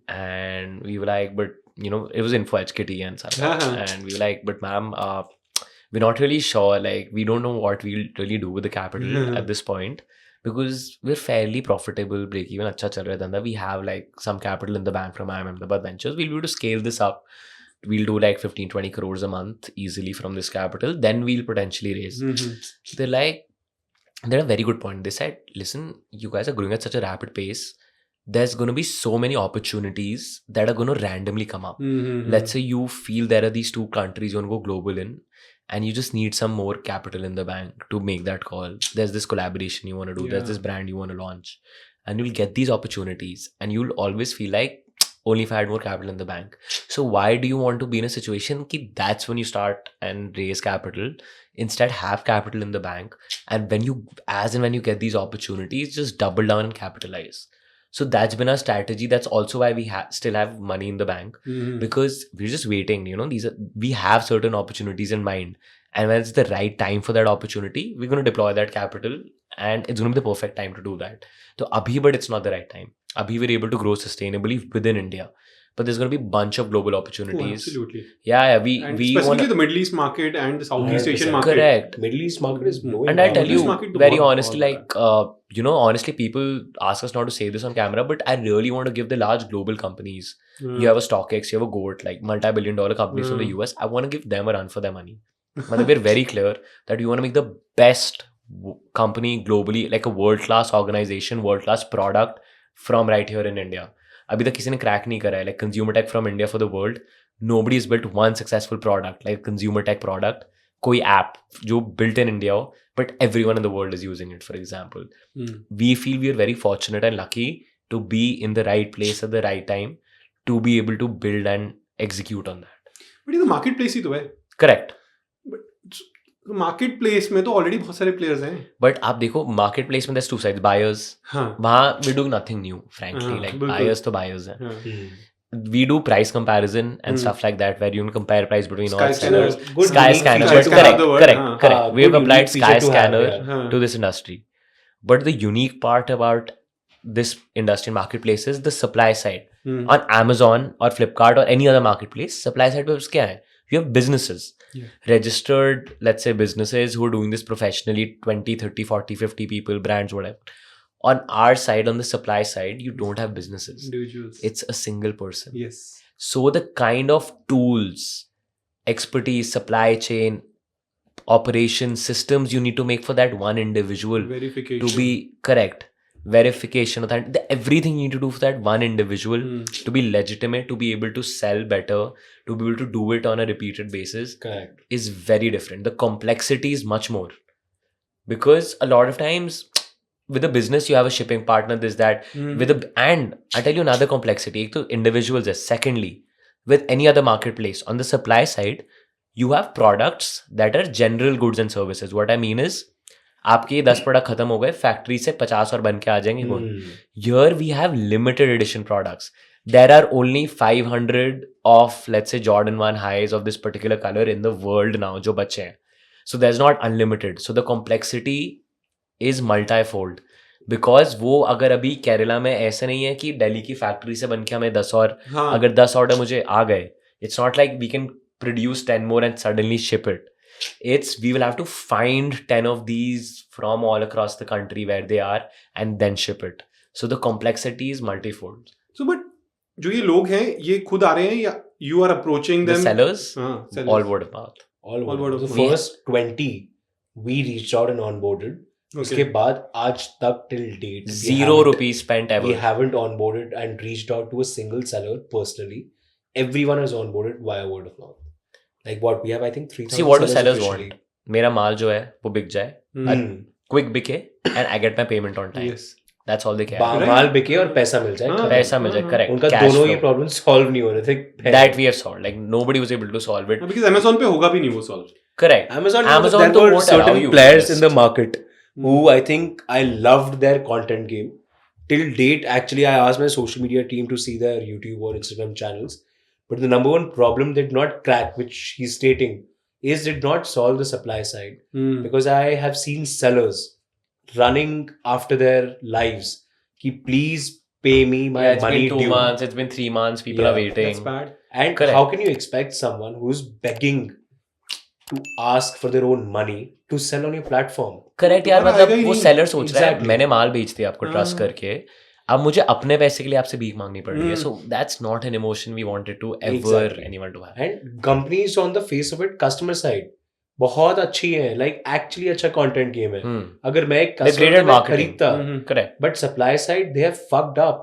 Speaker 2: And we were like, but, you know, it was info HKT and stuff. And we were like, but ma'am, we're not really sure. Like, we don't know what we'll really do with the capital at this point. Because we're fairly profitable, break even अच्छा चल रहा है धंधा. We have like some capital in the bank from IIM Ahmedabad Ventures. We'll be able to scale this up. We'll do like 15-20 crores a month easily from this capital. Then we'll potentially raise. They're a very good point. They said, listen, you guys are growing at such a rapid pace. There's going to be so many opportunities that are going to randomly come up. Let's say you feel there are these 2 countries you want to go global in. And you just need some more capital in the bank to make that call. There's this collaboration you want to do. There's this brand you want to launch. And you'll get these opportunities. And you'll always feel like, only if I had more capital in the bank. So why do you want to be in a situation that that's when you start and raise capital? Instead, have capital in the bank. And when you get these opportunities, just double down and capitalize. So that's been our strategy. That's also why we still have money in the bank, because we're just waiting. You know, we have certain opportunities in mind, and when it's the right time for that opportunity, we're going to deploy that capital, and it's going to be the perfect time to do that. So abhi, but it's not the right time. Abhi, we're able to grow sustainably within India, but there's going to be a bunch of global opportunities.
Speaker 4: Oh, absolutely.
Speaker 2: Yeah. We
Speaker 4: specifically the Middle East market and the Southeast Asian market.
Speaker 2: Correct.
Speaker 1: Middle East market is blowing.
Speaker 2: And I'll tell you very honestly, like, honestly, people ask us not to say this on camera, but I really want to give the large global companies. You have a StockX, you have a GOAT, like multi-billion-dollar companies from the US. I want to give them a run for their money. But we're very clear that we want to make the best company globally, like a world-class organization, world-class product from right here in India. अभी तक किसी ने crack नहीं करा है, like consumer tech from India for the world. Nobody has built one successful product, like consumer tech product. कोई app जो built in India हो, but everyone in the world is using it, for example. We feel we are very fortunate and lucky to be in the right place at the right time to be able to build and execute on that.
Speaker 4: But ये तो marketplace ही तो है.
Speaker 2: Correct.
Speaker 4: Market place में तो already बहुत सारे players हैं.
Speaker 2: But आप देखो मार्केट प्लेस में there's 2 sides. Buyers, वहाँ we do nothing new, frankly. Like buyers तो buyers हैं. We do price comparison and stuff like that, where you can compare price between all sellers. Skyscanner, correct. We have applied Skyscanner to this industry. But the unique part about this industry marketplace is the supply side. On Amazon or Flipkart or any other marketplace, supply side पे क्या है? You have businesses. Registered, let's say, businesses who are doing this professionally, 20, 30, 40, 50 people, brands, whatever. On our side, on the supply side, you don't have businesses.
Speaker 4: Individuals.
Speaker 2: It's a single person.
Speaker 4: Yes.
Speaker 2: So the kind of tools, expertise, supply chain, operation, systems you need to make for that one individual
Speaker 4: Verification.
Speaker 2: to be correct. Verification, everything you need to do for that one individual to be legitimate, to be able to sell better, to be able to do it on a repeated basis.
Speaker 1: Correct.
Speaker 2: Is very different. The complexity is much more, because a lot of times with a business you have a shipping partner, this, that, and I tell you another complexity. Ek to individuals is. Secondly, with any other marketplace, on the supply side, you have products that are general goods and services. What I mean is, आपके 10 product खत्म हो गए, factory से 50 और बन के आ जाएंगे. Here we have limited edition products. There are only 500 of, let's say, Jordan 1 highs of this particular color in the world now जो बचे हैं. So there's not unlimited. So the complexity is multifold. Because वो अगर अभी केरला में ऐसा नहीं है कि दिल्ली की फैक्ट्री से बन के हमें 10 और अगर 10 ऑर्डर मुझे आ गए, it's not like we can produce 10 more and suddenly ship it. It's we will have to find 10 of these from all across the country where they are and then ship it. So the complexity is multifold.
Speaker 4: So but जो ये लोग हैं ये खुद आ रहे हैं या you are approaching them?
Speaker 2: The sellers,
Speaker 4: sellers.
Speaker 2: all word of mouth.
Speaker 1: All word of mouth.
Speaker 2: We-
Speaker 1: The first 20 we reached out and onboarded. उसके बाद आज तक till date
Speaker 2: Zero rupees spent ever.
Speaker 1: we haven't onboarded and reached out to a single seller personally. Everyone is onboarded via word of mouth. Like what we have, I think 3,000.
Speaker 2: See, what do sellers
Speaker 1: officially.
Speaker 2: want? मेरा माल जो है वो बिक जाए,
Speaker 1: Hmm.
Speaker 2: Quick बिके, and I get my payment on time.
Speaker 4: Yes.
Speaker 2: That's all they care.
Speaker 4: Right.
Speaker 1: माल बिके और पैसा मिल जाए,
Speaker 4: हाँ,
Speaker 1: खत्म.
Speaker 2: पैसा मिल जाए,
Speaker 4: हाँ,
Speaker 2: correct.
Speaker 1: उनका
Speaker 2: Cash
Speaker 1: दोनों ही
Speaker 2: flow.
Speaker 1: प्रॉब्लम सॉल्व नहीं हो रहे थे पहले.
Speaker 2: That we have solved. Like nobody was able to solve it.
Speaker 4: Because Amazon पे होगा भी नहीं वो solve.
Speaker 2: Correct.
Speaker 1: Amazon
Speaker 2: Amazon
Speaker 1: there were
Speaker 2: won't allow
Speaker 1: certain
Speaker 2: you
Speaker 1: players
Speaker 2: to
Speaker 1: in the
Speaker 2: list.
Speaker 1: market who I think I loved their content game. Till date, actually, I asked my social media team to see their YouTube or Instagram channels. But the number one problem they did not crack, which he's stating, is did not solve the supply side. Because I have seen sellers running after their lives. Ki please pay me my
Speaker 2: Yeah, it's
Speaker 1: money
Speaker 2: been 2
Speaker 1: due.
Speaker 2: months, it's been 3 months, people
Speaker 1: Yeah,
Speaker 2: are waiting.
Speaker 4: That's bad.
Speaker 1: And
Speaker 2: Correct.
Speaker 1: how can you expect someone who's begging to ask for their own money to sell on your platform?
Speaker 2: Correct यार,
Speaker 4: तुम्हारा आएगा
Speaker 2: मतलब
Speaker 4: ही
Speaker 2: वो
Speaker 4: नहीं.
Speaker 2: Seller सोच रहा है
Speaker 1: Exactly.
Speaker 2: मैंने माल बेच दिया आपको ट्रस्ट
Speaker 4: हाँ.
Speaker 2: करके, अब मुझे अपने पैसे के लिए आपसे भीख मांगनी पड़ रही है.
Speaker 4: Hmm.
Speaker 2: So that's not an emotion we wanted to ever
Speaker 1: Exactly.
Speaker 2: Anyone to have.
Speaker 1: And companies on the face of it, customer side, बहुत अच्छी है, like actually अच्छा content game है. अगर मैं एक
Speaker 2: They
Speaker 1: customer
Speaker 2: created
Speaker 1: को मैं
Speaker 2: marketing.
Speaker 1: खरीदता,
Speaker 2: correct.
Speaker 1: but supply side they have fucked up.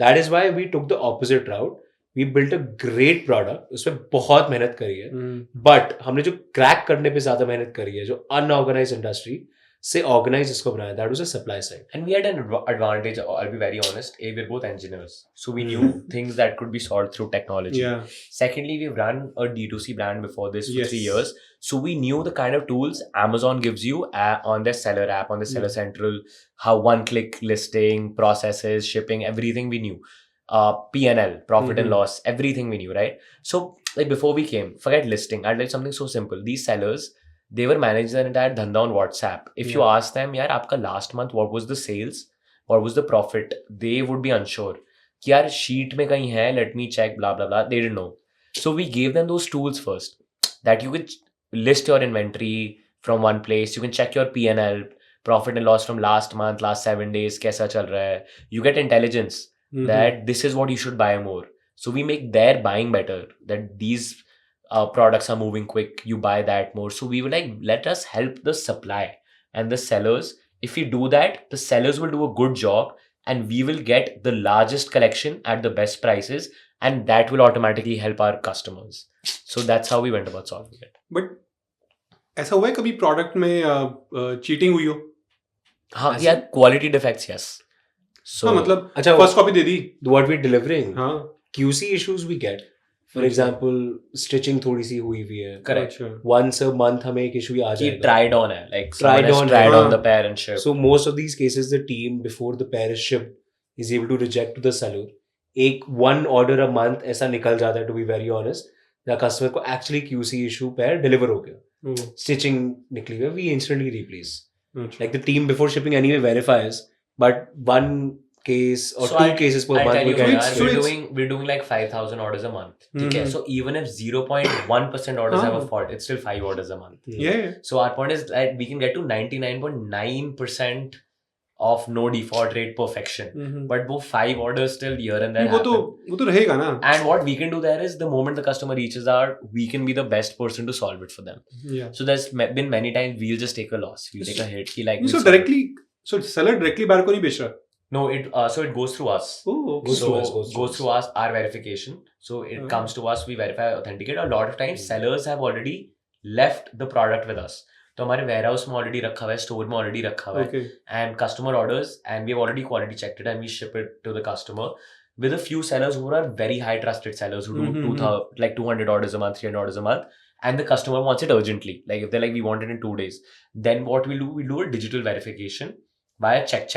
Speaker 1: That is why we took the opposite route. We built a great product. उसमें बहुत मेहनत करी है. But हमने जो क्रैक करने पे ज्यादा मेहनत करी है, जो अनऑर्गेनाइज इंडस्ट्री से ऑर्गेनाइज इसको बनाया, that was a supply side.
Speaker 2: And we had an advantage, I'll be very honest. A, we're both engineers. So we knew things that could be solved through technology.
Speaker 4: Yeah.
Speaker 2: Secondly, we've run a D2C brand before this for
Speaker 4: Yes.
Speaker 2: 3 years. So we knew the kind of tools Amazon gives you on their seller app, on the Seller Central, how one-click listing, processes, shipping, everything we knew. P&L, profit and loss, everything we knew, right? So like before we came, forget listing. I'd like something so simple. These sellers, they were managing their entire dhanda on WhatsApp. If you ask them, yaar, aapka last month, what was the sales? What was the profit? They would be unsure. कि यार sheet में कहीं है, let me check, blah, blah, blah. They didn't know. So we gave them those tools first that you could list your inventory from one place. You can check your P&L, profit and loss from last month, last 7 days, कैसा चल रहा है. You get intelligence that this is what you should buy more. So we make their buying better, that these products are moving quick, you buy that more. So we were like, let us help the supply and the sellers. If we do that, the sellers will do a good job and we will get the largest collection at the best prices, and that will automatically help our customers. So that's how we went about solving it.
Speaker 4: But ऐसा हुआ है कभी product में cheating हुई हो?
Speaker 2: हाँ यार, quality defects, yes. So
Speaker 4: हाँ, मतलब
Speaker 1: अच्छा,
Speaker 4: first copy they the.
Speaker 1: what we're delivering,
Speaker 4: हाँ.
Speaker 1: QC issues we get. For example, stitching थोड़ी सी हुई हुई है.
Speaker 2: correct.
Speaker 1: Once a month हमें एक issue आ
Speaker 2: कि
Speaker 1: जाएगा.
Speaker 2: tried on है, like
Speaker 1: Tried
Speaker 2: someone has
Speaker 1: on
Speaker 2: tried
Speaker 1: है.
Speaker 2: on the pair and shipped.
Speaker 1: So most of these cases, the team before the pair is shipped is able to reject to the seller. एक one order a month ऐसा निकल जाता है, to be very honest. The customer को actually QC issue pair deliver हो गया. Stitching निकली हुई है, we instantly replace. Like the team before shipping anyway verifies, but one case or
Speaker 2: So
Speaker 1: 2
Speaker 2: I'll-
Speaker 1: cases per
Speaker 2: I'll
Speaker 1: month
Speaker 2: tell
Speaker 1: we
Speaker 2: you,
Speaker 1: get.
Speaker 2: yaar,
Speaker 4: So
Speaker 2: we're doing like 5,000 orders a month. Okay,
Speaker 4: Mhm.
Speaker 2: so even if 0.1% orders have a
Speaker 4: हाँ.
Speaker 2: fault, it's still 5 orders a month.
Speaker 4: Yeah.
Speaker 2: So our point is that we can get to 99.9% of no default rate perfection. But वो 5 orders still here and there
Speaker 4: वो तो
Speaker 2: happen.
Speaker 4: रहेगा ना.
Speaker 2: And what we can do there is, the moment the customer reaches out, we can be the best person to solve it for them.
Speaker 4: Yeah.
Speaker 2: So there's been many times we'll just take a loss. We'll take a hit. Ki like
Speaker 4: So
Speaker 2: we'll solve it.
Speaker 4: directly, so seller directly buyer को नहीं बेच रहा.
Speaker 2: No, so it goes through us.
Speaker 4: Oh, okay.
Speaker 1: Goes
Speaker 2: So
Speaker 1: through us, goes through us.
Speaker 2: our verification. So it
Speaker 4: Oh.
Speaker 2: comes to us, we verify, authenticate. A lot of times sellers have already left the product with us. तो हमारे warehouse में already रखा हुआ है, store में already रखा हुआ है,
Speaker 4: Okay.
Speaker 2: and customer orders, and we have already quality checked it and we ship it to the customer. With a few sellers who are very high trusted sellers who do
Speaker 4: Mhm.
Speaker 2: 200 orders a month, 300 orders a month, and the customer wants it urgently. Like if they're like, we want it in 2 days, then what we do a digital verification via check.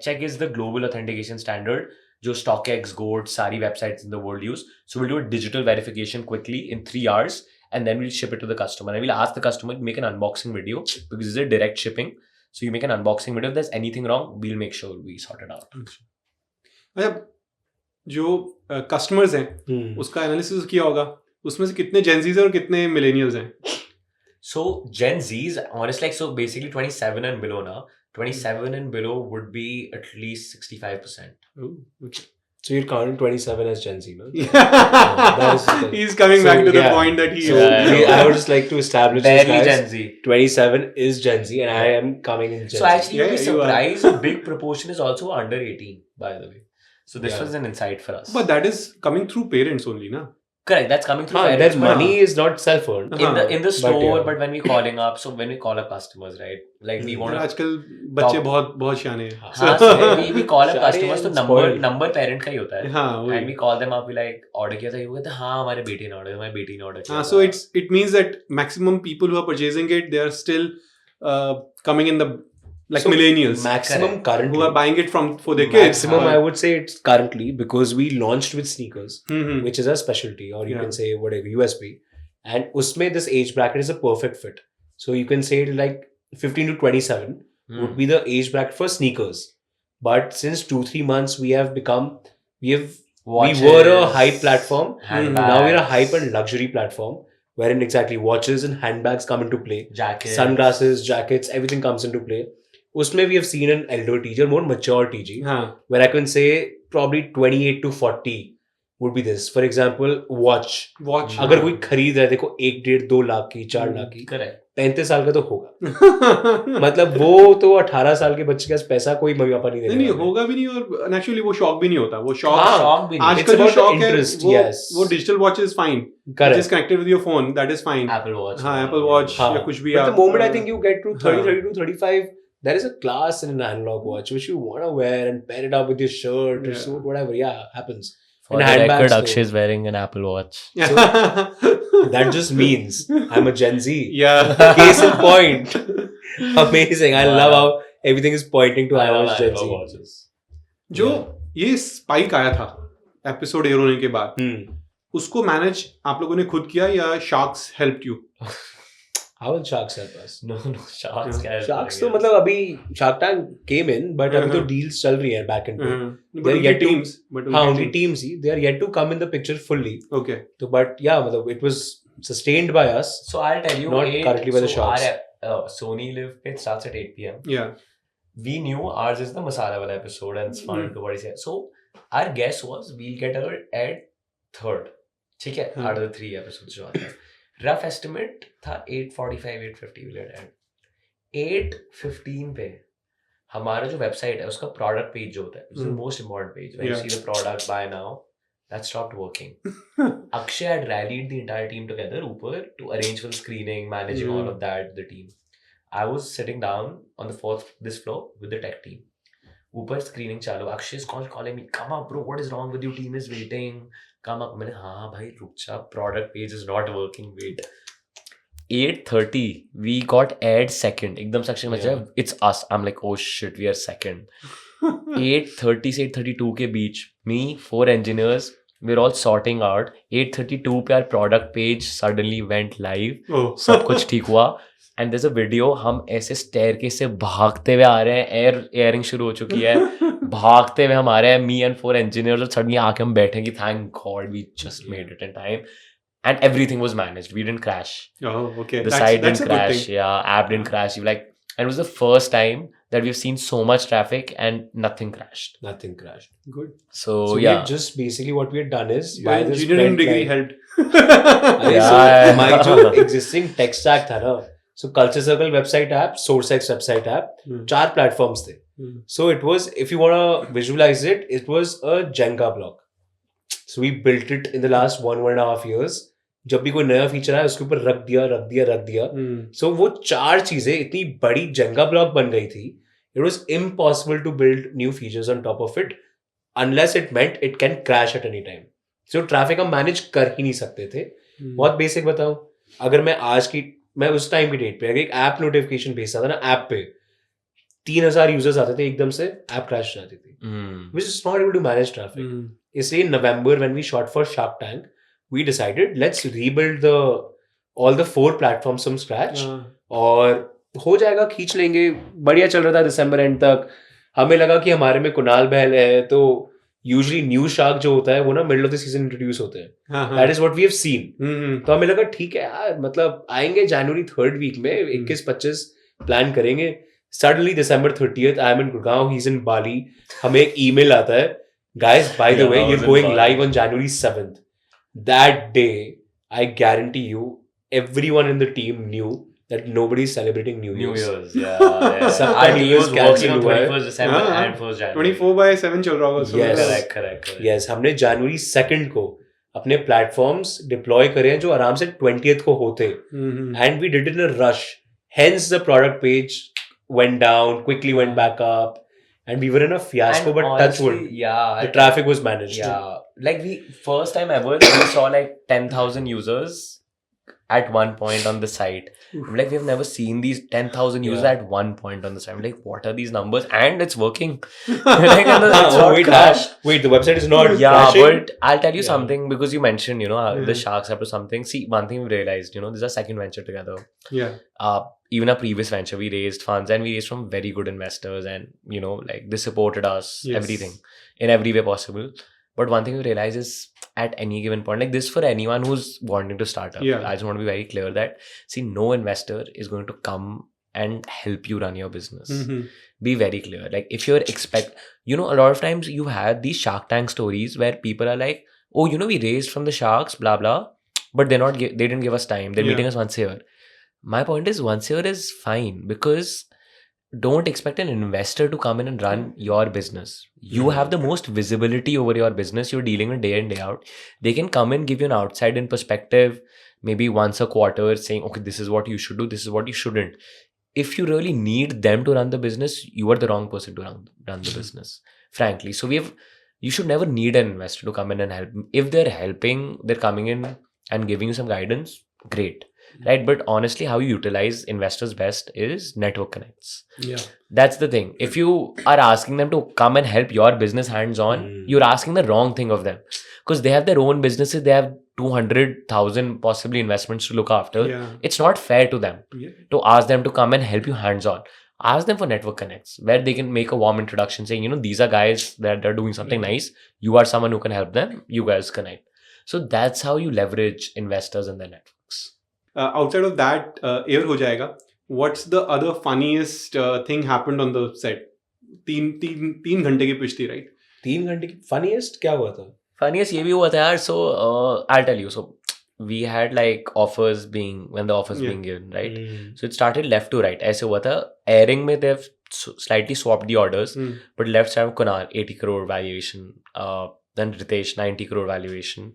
Speaker 2: Check is the global authentication standard जो StockX, Goat, सारी websites in the world use. So we'll do a digital verification quickly in 3 hours, and then we'll ship it to the customer. And we'll ask the customer to make an unboxing video because it's a direct shipping. So you make an unboxing video. If there's anything wrong, we'll make sure we sort it out.
Speaker 4: अच्छा, जो customers हैं
Speaker 1: Hmm.
Speaker 4: उसका analysis किया होगा, उसमें से कितने Gen Zs हैं और कितने मिलेनियल्स हैं?
Speaker 2: So Gen Zs, honestly, like, so basically 27 and below now. 27 and below would be at least 65%.
Speaker 4: Oh, okay.
Speaker 1: So you're counting 27 as Gen Z, no?
Speaker 4: He's coming
Speaker 1: So,
Speaker 4: back to the
Speaker 1: yeah.
Speaker 4: point that he
Speaker 1: So
Speaker 2: Yeah.
Speaker 1: I would just like to establish this,
Speaker 2: Barely
Speaker 1: guys.
Speaker 2: Gen Z.
Speaker 1: 27 is Gen Z, and I am coming in Gen
Speaker 2: So
Speaker 1: Z.
Speaker 2: actually, you'll be
Speaker 4: Yeah, you are.
Speaker 2: surprised. A big proportion is also under 18, by the way. So this
Speaker 1: Yeah.
Speaker 2: was an insight for us.
Speaker 4: But that is coming through parents only, na?
Speaker 2: Correct. That's coming through
Speaker 1: their
Speaker 2: parents. but
Speaker 1: money is not self-earned.
Speaker 2: in the store,
Speaker 1: yeah.
Speaker 2: but when we calling up, so when we call up customers, right? Like we want to.
Speaker 4: आजकल बच्चे
Speaker 2: Top.
Speaker 4: बहुत शाने हैं.
Speaker 2: हाँ, so we call up
Speaker 1: Shari
Speaker 2: customers तो
Speaker 1: and
Speaker 2: number
Speaker 1: spoiled.
Speaker 2: parent का ही होता है.
Speaker 4: हाँ
Speaker 2: And
Speaker 4: वही.
Speaker 2: we call them up, we like order किया था ये वो कहते हैं हाँ हमारे बेटी ने order किया.
Speaker 4: So it means that maximum people who are purchasing it, they are still coming in the like
Speaker 1: So,
Speaker 4: millennials
Speaker 1: Maximum
Speaker 2: Correct.
Speaker 1: currently.
Speaker 4: who are buying it for their kids.
Speaker 1: Maximum, I would say it's currently because we launched with sneakers,
Speaker 4: Mhm.
Speaker 1: which is a specialty, or you
Speaker 4: Yeah.
Speaker 1: can say whatever USP. And usme this age bracket is a perfect fit. So you can say like 15 to 27 would be the age bracket for sneakers. But since 2-3 months we were a hype platform. Now we're a hype and luxury platform wherein exactly watches and handbags come into play.
Speaker 2: jacket,
Speaker 1: Sunglasses, jackets, everything comes into play. Usme we have seen an elder TG, more mature TG,
Speaker 4: हाँ.
Speaker 1: where I can say probably 28 to 40 would be this. For example, watch.
Speaker 4: Watch.
Speaker 1: अगर कोई खरीद रहा है देखो 1-1.5-2 लाख की 4 लाख की
Speaker 2: correct.
Speaker 1: 35 साल का तो होगा. मतलब वो तो 18 साल के बच्चे के पास पैसा कोई मम्मी पापा नहीं देने
Speaker 4: नहीं
Speaker 1: वाले.
Speaker 4: होगा भी नहीं और नेचुरली वो शौक भी नहीं होता. वो शौक
Speaker 1: हाँ.
Speaker 2: Shock भी नहीं.
Speaker 1: It's
Speaker 4: आजकल जो
Speaker 1: about the
Speaker 4: शौक है
Speaker 1: interest,
Speaker 4: वो
Speaker 1: yes.
Speaker 4: वो digital watch is fine.
Speaker 1: Correct.
Speaker 4: Just connected with your phone, that is fine.
Speaker 2: Apple Watch.
Speaker 4: हाँ, Apple Watch
Speaker 1: हाँ.
Speaker 4: या कुछ भी.
Speaker 1: But the
Speaker 4: आप,
Speaker 1: moment I think you get to 30,
Speaker 4: हाँ.
Speaker 1: 32, 35, there is a class in an analog watch which you want to wear and pair it up with your shirt or
Speaker 4: Yeah.
Speaker 1: suit, whatever. Yeah, happens.
Speaker 2: For
Speaker 1: In
Speaker 2: the
Speaker 1: handbags
Speaker 2: record,
Speaker 1: too.
Speaker 2: Akshay is wearing an Apple Watch.
Speaker 1: That just means I'm a Gen Z.
Speaker 4: yeah.
Speaker 1: Case in point. Amazing. I
Speaker 2: Wow.
Speaker 1: love how everything is pointing to I was Gen Z.
Speaker 2: watches.
Speaker 4: जो ये spike आया था episode air होने के बाद, उसको manage आप लोगों ने खुद किया या sharks helped you?
Speaker 1: How will Sharks help us?
Speaker 2: No, Sharks क्या help
Speaker 1: Sharks तो
Speaker 2: करेंगे?
Speaker 1: मतलब अभी Shark Tank came in, but अभी तो
Speaker 4: हाँ.
Speaker 1: deals चल रही है back end पे.
Speaker 4: But
Speaker 1: They're yet to-
Speaker 4: teams, but
Speaker 1: हाँ, only teams he. They are yet to come in the picture fully.
Speaker 4: Okay.
Speaker 1: So, but yeah, मतलब it was sustained by us.
Speaker 2: So I'll tell you,
Speaker 1: Not currently by the Sharks.
Speaker 2: Our Sony Live it starts at 8 p.m.
Speaker 4: Yeah.
Speaker 2: We knew ours is the masala wala episode and it's fun to what he said. So our guess was we'll get our at 3rd. ठीक है, out of the 3 episodes जो आते हैं. Rough estimate था 8:45, 8:50 we'll get at. 8:15 पे हमारा जो website है उसका प्रोडक्ट पेज जो होता है, which is the most important page. When you
Speaker 4: Yeah.
Speaker 2: see the product buy now, that stopped working. Akshay had rallied the entire team together ऊपर to arrange for the screening, managing all of that, the team. I was sitting down on this floor with the tech team. ऊपर screening चालू. Akshay is calling me, come up bro, what is wrong with you? Team is waiting. Come up. मैंने हाँ भाई रुक जा, product page is not working. Wait. 8:30 we got aired second. एकदम से अक्षय मचा, it's us. I'm like, oh shit, we are second. 8:30 से 8:32 के बीच me 4 engineers we're all sorting out. 8:32 पे our product page suddenly went live.
Speaker 4: Oh.
Speaker 2: सब कुछ ठीक हुआ. And there's a video, हम ऐसे staircase से भागते हुए आ रहे हैं, airing शुरू हो चुकी है, भागते हुए हम आ रहे हैं, me and 4 engineers, और suddenly आके हम बैठेंगे, thank God we just made it in time. And everything was managed. We didn't crash.
Speaker 4: Oh, okay.
Speaker 2: The
Speaker 4: That's
Speaker 2: site
Speaker 4: a
Speaker 2: didn't
Speaker 4: good
Speaker 2: crash.
Speaker 4: thing.
Speaker 2: Yeah, app didn't crash. And it was the first time that we've seen so much traffic and nothing crashed.
Speaker 1: Nothing crashed.
Speaker 4: Good.
Speaker 2: So,
Speaker 1: So
Speaker 2: yeah.
Speaker 1: we just basically what we had done is
Speaker 4: Your
Speaker 1: by this
Speaker 4: engineering
Speaker 1: sprint,
Speaker 4: degree
Speaker 1: like-
Speaker 4: helped.
Speaker 1: अरे
Speaker 2: Yeah,
Speaker 1: so
Speaker 2: yeah.
Speaker 1: हमारी जो existing tech stack था ना, so Culture Circle website app, SourceX website app, 4 platforms थे. So it was, if you want to visualize it, it was a Jenga block. So we built it in the last 1.5 years. जब भी कोई नया feature आया उसके ऊपर रख दिया. So वो 4 चीजें इतनी बड़ी Jenga block बन गई थी. It was impossible to build new features on top of it unless it meant it can crash at any time. So traffic हम मैनेज कर ही नहीं सकते थे. बहुत बेसिक बताऊं, अगर मैं उस टाइम की डेट पे अगर एक ऐप नोटिफिकेशन भेजता था ना, ऐप पे 3000 यूजर्स आते थे एकदम से, ऐप क्रैश हो जाती थी, which is not able to manage traffic. इसलिए in November when we shot for Shark Tank, we decided let's rebuild all the 4 platforms from scratch. और हो जाएगा, खींच लेंगे. बढ़िया चल रहा था दिसंबर एंड तक. हमें लगा कि हमारे में कुणाल बहल है, तो यूजुअली न्यू शार्क जो होता है वो ना middle of the season introduce होते हैं. That is what we have seen. तो हमें लगा ठीक है यार, मतलब आएंगे जनवरी 3rd वीक में 21-25 प्लान करेंगे. Suddenly December 30th I am in Gurgaon, he is in Bali. हमें एक ईमेल आता है, guys by the
Speaker 2: Yeah,
Speaker 1: way
Speaker 2: I
Speaker 1: you
Speaker 2: was
Speaker 1: are
Speaker 2: in
Speaker 1: going
Speaker 2: Bali.
Speaker 1: Live on January 7th. That day I guarantee you everyone in the team knew that nobody is celebrating New
Speaker 2: New
Speaker 1: Year's.
Speaker 2: Year's, yeah.
Speaker 1: सबका
Speaker 2: Our
Speaker 1: New
Speaker 2: team
Speaker 1: Year's
Speaker 2: was working on
Speaker 1: cancel हुआ है.
Speaker 2: 21st December
Speaker 4: हाँ.
Speaker 2: and 1st January.
Speaker 4: 24/7 चल रहा होगा.
Speaker 1: Yes.
Speaker 2: Correct.
Speaker 1: Yes, हमने January 2nd को अपने प्लेटफॉर्म्स डिप्लॉय करे हैं जो आराम से 20th को होते, and we did in a rush, hence the product page went down, quickly went back up, and we were in a fiasco.
Speaker 2: And
Speaker 1: But touch wood,
Speaker 2: honestly, yeah,
Speaker 1: the traffic was managed.
Speaker 2: yeah, like we first time ever we saw like 10,000 users at one point on the site. I'm like, we've never seen these 10,000 users
Speaker 1: Yeah.
Speaker 2: at one point on the site. I'm like, what are these numbers? And it's working. Like, and it's
Speaker 1: Oh,
Speaker 2: not
Speaker 1: wait,
Speaker 2: crashed.
Speaker 1: wait, the website is not
Speaker 2: Yeah,
Speaker 1: crashing?
Speaker 2: but I'll tell you
Speaker 1: Yeah.
Speaker 2: something, because you mentioned, you know, the
Speaker 4: Yeah.
Speaker 2: Sharks up to something. See, one thing we realized, you know, this is our second venture together.
Speaker 4: Yeah.
Speaker 2: Even our previous venture, we raised funds, and we raised from very good investors, and you know, like they supported us,
Speaker 4: Yes.
Speaker 2: everything in every way possible. But one thing we realize is, at any given point, like this for anyone who's wanting to start up,
Speaker 4: Yeah.
Speaker 2: I just want to be very clear that, see, no investor is going to come and help you run your business. Be very clear. Like, if you're you know, a lot of times you had these Shark Tank stories where people are like, oh, you know, we raised from the sharks, blah blah, but they didn't give us time. They're
Speaker 4: Yeah.
Speaker 2: meeting us once a year. My point is, once a year is fine, because don't expect an investor to come in and run your business. You have the most visibility over your business. You're dealing with day in, day out. They can come in, give you an outside in perspective, maybe once a quarter, saying, okay, this is what you should do, this is what you shouldn't. If you really need them to run the business, you are the wrong person to run the business, frankly. So you should never need an investor to come in and help. If they're helping, they're coming in and giving you some guidance, great. Right? But honestly, how you utilize investors best is network connects.
Speaker 4: Yeah.
Speaker 2: That's the thing. If you are asking them to come and help your business hands-on, you're asking the wrong thing of them. Because they have their own businesses, they have 200,000 possibly investments to look after.
Speaker 4: Yeah.
Speaker 2: It's not fair to them
Speaker 4: Yeah.
Speaker 2: to ask them to come and help you hands-on. Ask them for network connects, where they can make a warm introduction saying, you know, these are guys that are doing something nice. You are someone who can help them. You guys connect. So that's how you leverage investors and their networks.
Speaker 4: Outside of that, air ho jayega. What's the other funniest thing happened on the set? तीन घंटे की pitch थी, right?
Speaker 1: 3 घंटे की funniest क्या हुआ था?
Speaker 2: Funniest ये भी हुआ था यार. So I'll tell you. So we had like offers being being given, right? So it started left to right. ऐसे हुआ था. Airing में they've slightly swapped the orders, but left side Kunal 80 crore valuation. Then Ritesh 90 crore valuation.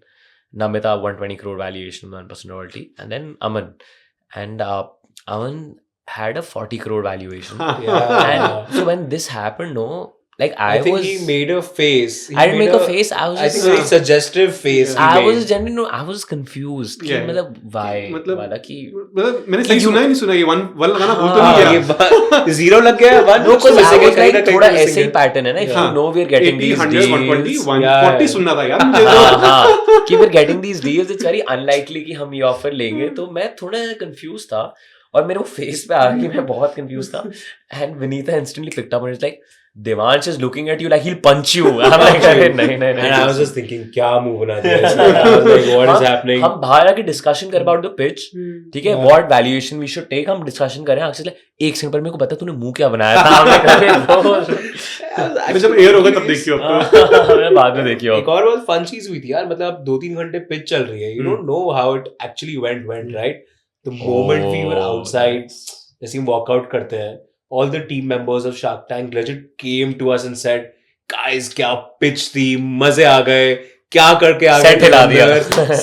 Speaker 2: Namita 120 crore valuation, 1% royalty, and then Aman. And Aman had a 40 crore valuation. And so when this happened, like I
Speaker 1: think
Speaker 2: was,
Speaker 1: he made a face.
Speaker 2: I didn't make a face. I was
Speaker 1: I
Speaker 2: just,
Speaker 1: think very suggestive face.
Speaker 4: Yeah.
Speaker 1: he
Speaker 2: I was
Speaker 1: made.
Speaker 2: genuinely, I was confused. कि
Speaker 4: Yeah.
Speaker 2: मतलब why?
Speaker 4: मतलब-
Speaker 2: वाला कि
Speaker 4: मतलब मैंने सही सुना ही नहीं सुना, ये वन लगाना भूल तो
Speaker 2: हाँ,
Speaker 4: नहीं
Speaker 1: ये
Speaker 4: गया.
Speaker 1: बात जीरो लग गया. One
Speaker 2: no, because I
Speaker 1: missing है,
Speaker 2: was
Speaker 1: कहीं
Speaker 2: like
Speaker 1: ना कहीं
Speaker 2: थोड़ा
Speaker 1: तो missing
Speaker 2: ऐसे ही
Speaker 1: है.
Speaker 2: pattern है ना. If
Speaker 4: हाँ.
Speaker 2: you know we're getting
Speaker 4: 80,
Speaker 2: these
Speaker 4: 100, 120,
Speaker 2: deals.
Speaker 4: 140 सुनना था यार मुझे.
Speaker 2: हाँ, कि we're getting these deals, it's very unlikely कि हम ये ऑफर लेंगे. तो मैं थोड़ा कंफ्यूज था, और मेरे वो फेस पे आ गई, मैं बहुत कंफ्यूज था. And Vinita instantly picked up and it's like, Devansh is looking at you like he'll punch you. I'm like, अरे नहीं.
Speaker 1: And I was just thinking, क्या move बना दिया इसने? I was like, what is happening?
Speaker 2: हम बाहर आके डिस्कशन कर about the pitch, ठीक है, what valuation we should take, हम डिस्कशन करें. अक्सर एक सेकंड पर मेरे को बता तूने मुंह क्या बनाया था. I'm like, अरे bro.
Speaker 4: अरे जब एयर होगा तब देखियो.
Speaker 2: मैं बाद में देखियो.
Speaker 1: एक और बहुत फन चीज हुई थी यार, मतलब 2-3 घंटे पिच चल रही है. You don't know how it actually went, right? The moment we were outside, जैसे हम walkout करते हैं, all the team members of Shark Tank legit came to us and said, guys, क्या pitch थी, मजे आ गए, क्या करके आ गए,
Speaker 2: Set हिला दिया.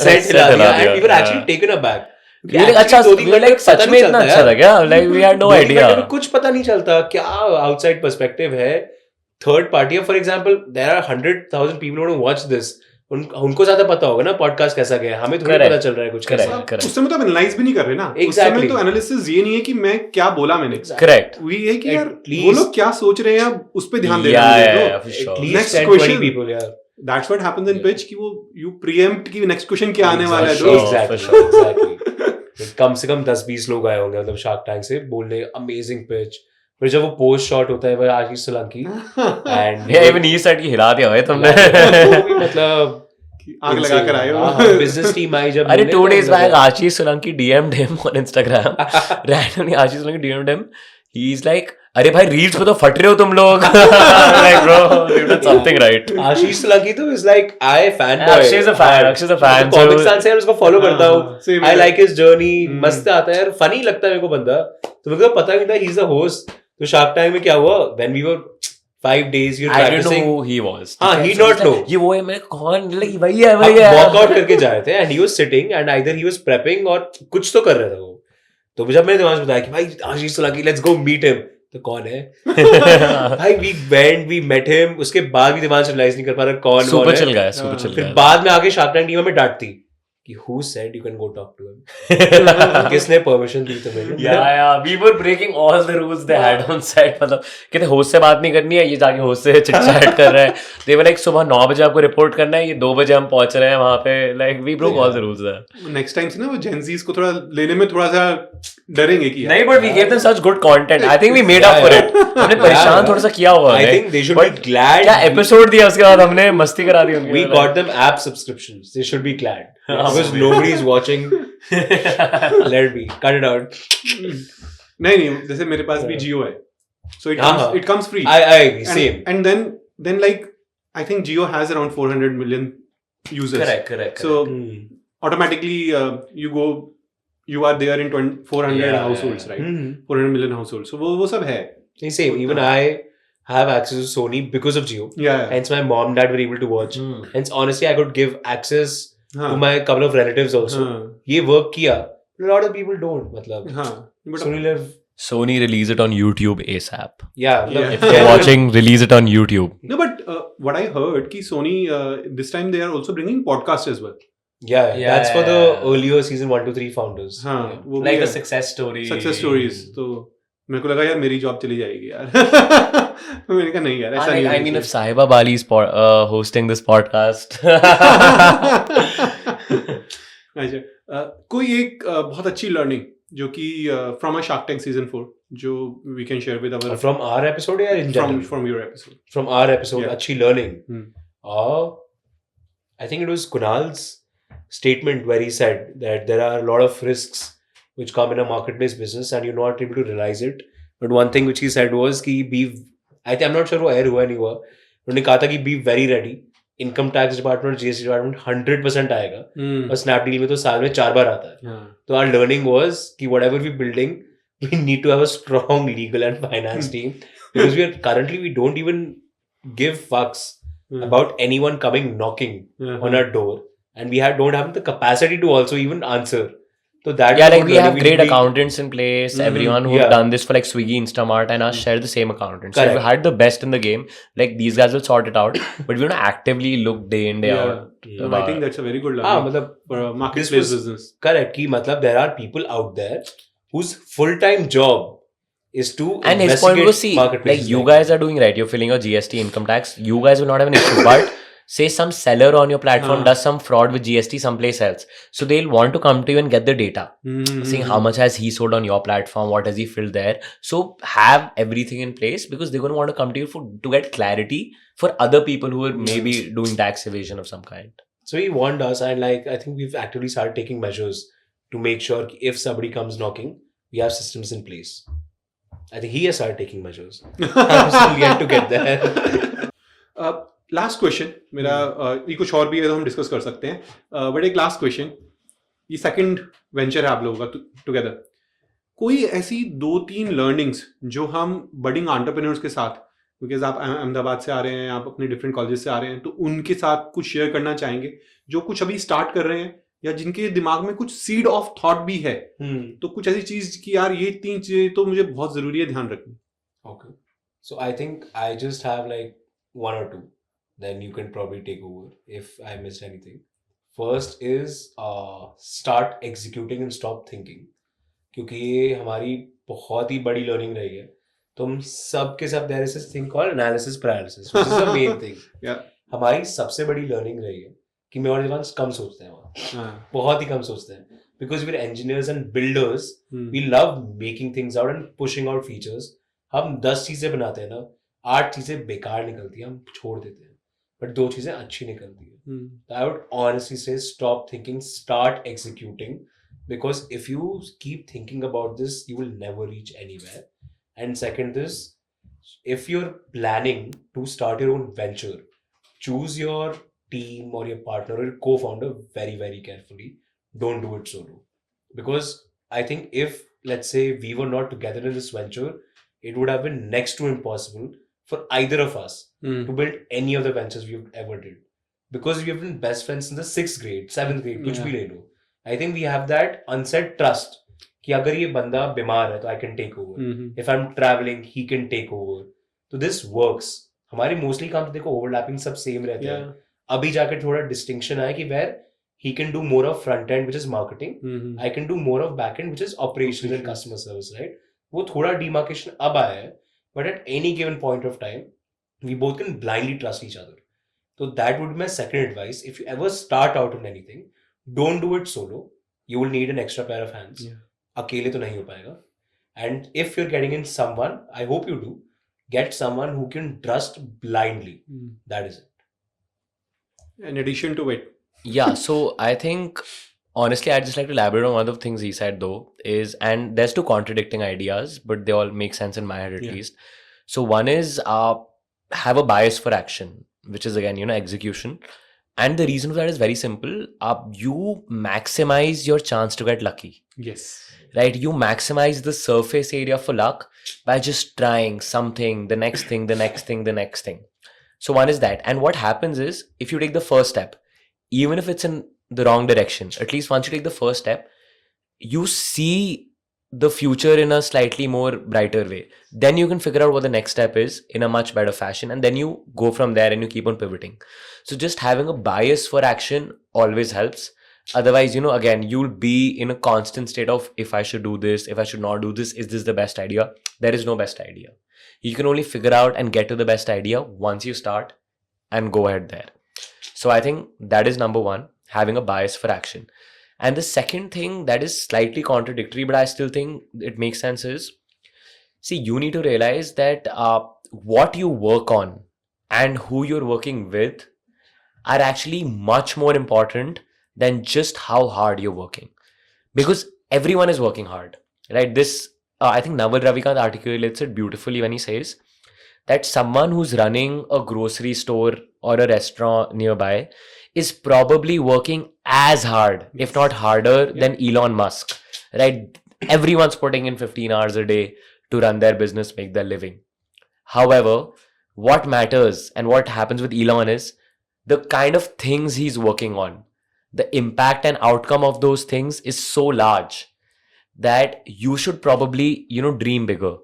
Speaker 1: set हिला दिया, and we were actually taken aback.
Speaker 2: We were like, अच्छा, we were like, सच में इतना अच्छा था क्या? Like we had no idea.
Speaker 1: कुछ पता नहीं चलता क्या outside perspective है. Third party, for example, there are 100,000 people who want to watch this. उनको ज्यादा पता होगा ना पॉडकास्ट कैसा गया, हमें थोड़ी पता चल रहा है कुछ कैसा.
Speaker 4: उस समय तो आप एनालाइज भी नहीं कर रहे ना. उस समय तो एनालिसिस ये नहीं है कि मैं क्या बोला मैंने.
Speaker 2: Correct.
Speaker 4: वो ये है कि यार वो लोग क्या सोच रहे हैं, उस पे ध्यान देना
Speaker 2: Yeah, for sure.
Speaker 1: At least
Speaker 4: Next
Speaker 1: 10-20
Speaker 4: question.
Speaker 1: people, yeah.
Speaker 4: That's what happens in pitch, कि वो you preempt कि next question क्या आने वाला है.
Speaker 2: Sure.
Speaker 1: Exactly. कम से कम 10-20 लोग आए होंगे मतलब शार्क टैंक से बोलने अमेजिंग पिच. फिर जब वो पोस्ट शॉट होता है वो Ashish Solanki and
Speaker 2: Yeah, even he said कि हिला दिया भाई तुमने.
Speaker 1: मतलब
Speaker 4: आग लगा कर आए हो.
Speaker 1: बिजनेस टीम आई जब.
Speaker 2: अरे 2 days back Ashish Solanki DM'd him on Instagram. Randomly Ashish Solanki DM'd him. He's like, अरे भाई रील्स पे तो फट रहे हो तुम लोग. Like bro, you did something right.
Speaker 1: आशीष सोलंकी तो is like I fanboy.
Speaker 2: Akshay is a fan.
Speaker 1: Comic style से उसको फॉलो करता हूँ.
Speaker 4: Same
Speaker 1: I
Speaker 4: here.
Speaker 1: like his journey. मस्त आता है यार, फनी लगता है मेरे को बंदा. तो मेरे को पता नहीं था he is the host. तो शार्क टैंक में क्या हुआ, when we were 5 days you're
Speaker 2: I didn't know
Speaker 1: practicing.
Speaker 2: who he was.
Speaker 1: हाँ,
Speaker 2: ठीक है?
Speaker 1: he
Speaker 2: So
Speaker 1: not
Speaker 2: he's like,
Speaker 1: know.
Speaker 2: ये वो है, मैं कौन, like वही है
Speaker 1: हम
Speaker 2: वही है.
Speaker 1: वॉकआउट करके जा रहे थे and he was sitting and either he was prepping और कुछ तो कर रहा था वो. तो जब मैंने दिमाग में बताया कि भाई आशीष Solanki let's go meet him, तो कौन है? भाई we met him, उसके बाद भी दिमाग से रियलाइज नहीं कर पा रहा कौन
Speaker 2: Super
Speaker 1: है.
Speaker 2: chill guy, super chill
Speaker 1: फिर
Speaker 2: guy.
Speaker 1: बाद में आके शार्क टैंक टीम हमें डांटती कि who said you can go talk to him? किसने परमिशन दी तुम्हें?
Speaker 2: Yeah, we were breaking all the rules they had on set. मतलब कहते होस्ट से बात नहीं करनी है, ये जाके होस्ट से चिट चैट कर रहे हैं. They were like सुबह 9 बजे आपको रिपोर्ट करना है, ये 2 बजे हम पहुंच रहे हैं वहां पे. Like we broke all the rules there.
Speaker 4: Next time से ना वो जेंजीज को थोड़ा लेने में थोड़ा सा डरेंगे कि
Speaker 2: नहीं, but we gave them such good content. I think we made up for it. हमने परेशान थोड़ा सा किया हुआ
Speaker 1: I
Speaker 2: है.
Speaker 1: think they should be
Speaker 2: But
Speaker 1: glad.
Speaker 2: क्या एपिसोड दिया उसके बाद हमने मस्ती करा दी उनकी.
Speaker 1: We got them app subscriptions. They should be glad. Because nobody is watching. Let it be. Cut it out.
Speaker 4: नहीं जैसे मेरे पास भी जियो है, so it comes free.
Speaker 1: I agree. Same.
Speaker 4: And then like I think Jio has around 400 million users.
Speaker 2: Correct.
Speaker 4: So automatically you are there in 400 households, right? 400 million households. So वो सब है.
Speaker 1: Same. Even I have access to Sony because of Jio.
Speaker 4: Yeah.
Speaker 1: Hence my mom and dad were able to watch. Hence honestly I could give access to my couple of relatives also. ये work किया. A lot of people don't. मतलब.
Speaker 4: But
Speaker 1: Sony Live.
Speaker 2: Sony release it on YouTube ASAP.
Speaker 1: Yeah.
Speaker 4: Yeah.
Speaker 2: If you're watching, release it on YouTube.
Speaker 4: No, but what I heard कि Sony this time they are also bringing podcast as well.
Speaker 1: Yeah. That's for the
Speaker 2: Yeah.
Speaker 1: earlier season 1 to 3 founders.
Speaker 4: हाँ, वो
Speaker 2: Like
Speaker 4: भी
Speaker 2: the
Speaker 4: है.
Speaker 2: success story.
Speaker 4: Success stories. तो मेरे को लगा यार मेरी जॉब चली जाएगी यार. मैंने कहा नहीं यार ऐसा नहीं.
Speaker 2: I mean, if Sahiba Bali is hosting this podcast.
Speaker 4: अच्छा कोई एक बहुत अच्छी लर्निंग जो कि from a shark tank season 4 जो we can share with our
Speaker 1: From our episode or in general?
Speaker 4: from your episode.
Speaker 1: From our episode,
Speaker 4: Yeah.
Speaker 1: अच्छी learning.
Speaker 4: Hmm.
Speaker 1: I think it was Kunal's statement where he said that there are a lot of risks which come in a marketplace business and you're not able to realize it. But one thing which he said was कि I'm not sure वो air हुआ नहीं हुआ. उन्होंने कहा था कि be very ready. Income tax department और जीएसटी डिपार्टमेंट 100% आएगा और स्नैपडील में तो साल में 4 बार आता है. तो आवर लर्निंग वाज कि whatever we building we need to have a strong legal and finance team because we are currently we don't even give fucks about anyone coming knocking on our door and we don't have the capacity to also even answer. So that
Speaker 2: Yeah,
Speaker 1: is
Speaker 2: like
Speaker 1: what
Speaker 2: we have
Speaker 1: learning
Speaker 2: great
Speaker 1: will be.
Speaker 2: accountants in place. Everyone who've
Speaker 1: Yeah.
Speaker 2: done this for like Swiggy, Instamart, and us share the same accountant. So if we
Speaker 1: Correct.
Speaker 2: had the best in the game, like these guys will sort it out. But we don't actively look day in day out.
Speaker 4: I think that's a very good
Speaker 1: हाँ
Speaker 4: learning
Speaker 1: मतलब
Speaker 4: for a
Speaker 1: this
Speaker 4: marketplace
Speaker 1: was
Speaker 4: business.
Speaker 1: correct कि मतलब there are people out there whose full-time job is to
Speaker 2: And his point was, see,
Speaker 1: marketplaces
Speaker 2: like you guys are doing right. You're filling your GST, income tax. You guys will not have an issue. But say some seller on your platform does some fraud with GST someplace else. So they'll want to come to you and get the data. Seeing how much has he sold on your platform, what has he filled there. So have everything in place because they're going to want to come to you to get clarity for other people who are maybe doing tax evasion of some kind.
Speaker 1: So he warned us, and like I think we've actively started taking measures to make sure if somebody comes knocking, we have systems in place. I think he has started taking measures. I'm still yet to get there.
Speaker 4: Last question मेरा ये कुछ और भी है तो हम discuss कर सकते हैं बट एक लास्ट क्वेश्चन ये सेकंड वेंचर है आप लोगों का टुगेदर कोई ऐसी 2-3 लर्निंग्स जो हम बडिंग एंटरप्रेन्योर्स के साथ बिकॉज आप अहमदाबाद से आ रहे हैं आप अपने डिफरेंट कॉलेजेस से आ रहे हैं तो उनके साथ कुछ शेयर करना चाहेंगे जो कुछ अभी स्टार्ट कर रहे हैं या जिनके दिमाग में कुछ सीड ऑफ थॉट भी है तो कुछ ऐसी चीज कि यार ये 3 चीजें तो मुझे बहुत जरूरी है ध्यान रखनी.
Speaker 1: Okay. So I think I just have like 1 or 2. Then you can probably take over if I missed anything. First is start executing and stop thinking. क्योंकि ये हमारी बहुत ही बड़ी learning रही है. तुम सब के सब there is this thing called analysis paralysis, which is the main thing.
Speaker 4: Yeah.
Speaker 1: हमारी सबसे बड़ी learning रही है कि मेरे एडवांस कम सोचते हैं वहाँ. बहुत ही कम सोचते हैं. Because we're engineers and builders, we love making things out and pushing out features. हम 10 चीजें बनाते हैं ना, 8 चीजें बेकार निकलती हैं, हम छोड़ देते हैं. But 2 चीजें अच्छी निकलती है. I would honestly say stop thinking, start executing. Because if you keep thinking about this, you will never reach anywhere. And second is, if you're planning to start your own venture, choose your team or your partner or your co-founder very, very carefully. Don't do it solo. Because I think if, let's say, we were not together in this venture, it would have been next to impossible for either of us to build any of the ventures we've ever did. Because we have been best friends in the 6th grade, 7th grade, कुछ भी ले लो. I think we have that unsaid trust कि अगर ये बंदा बीमार है तो I can take over. If I'm traveling, he can take over. So this works. हमारे मोस्टली काम तो देखो ओवरलैपिंग सब सेम रहते हैं. अभी जाकर थोड़ा डिस्टिंक्शन आया कि where he can do more of front end, which is marketing. I can do more of back end, which is operations and customer service, right? वो थोड़ा demarcation अब आया है, but at any given point of time, we both can blindly trust each other. So that would be my second advice. If you ever start out in anything, don't do it solo. You will need an extra pair of hands. अकेले तो नहीं हो पाएगा. And if you're getting in someone, I hope you do, get someone who can trust blindly. That is it.
Speaker 4: In addition to it,
Speaker 2: Yeah, so I think honestly, I'd just like to elaborate on one of the things he said though is, and there's two contradicting ideas, but they all make sense in my head at least. So one is have a bias for action, which is again, execution. And the reason for that is very simple. You maximize your chance to get lucky.
Speaker 4: yes,
Speaker 2: Right? You maximize the surface area for luck by just trying something, the next thing, the next thing, the next thing. So one is that. And what happens is, if you take the first step, even if it's in the wrong direction, at least once you take the first step, you see the future in a slightly more brighter way. Then you can figure out what the next step is in a much better fashion, and then you go from there and you keep on pivoting. So just having a bias for action always helps. Otherwise, again, you'll be in a constant state of, if I should do this, if I should not do this, is this the best idea? There is no best idea. You can only figure out and get to the best idea once you start and go ahead there. So I think that is number one, having a bias for action. And the second thing that is slightly contradictory, but I still think it makes sense is, see, you need to realize that what you work on and who you're working with are actually much more important than just how hard you're working. Because everyone is working hard, right? This, I think Naval Ravikant articulates it beautifully when he says that someone who's running a grocery store or a restaurant nearby is probably working as hard, if not harder, than Elon Musk, right? Everyone's putting in 15 hours a day to run their business, make their living. However, what matters and what happens with Elon is the kind of things he's working on. The impact and outcome of those things is so large that you should probably, dream bigger.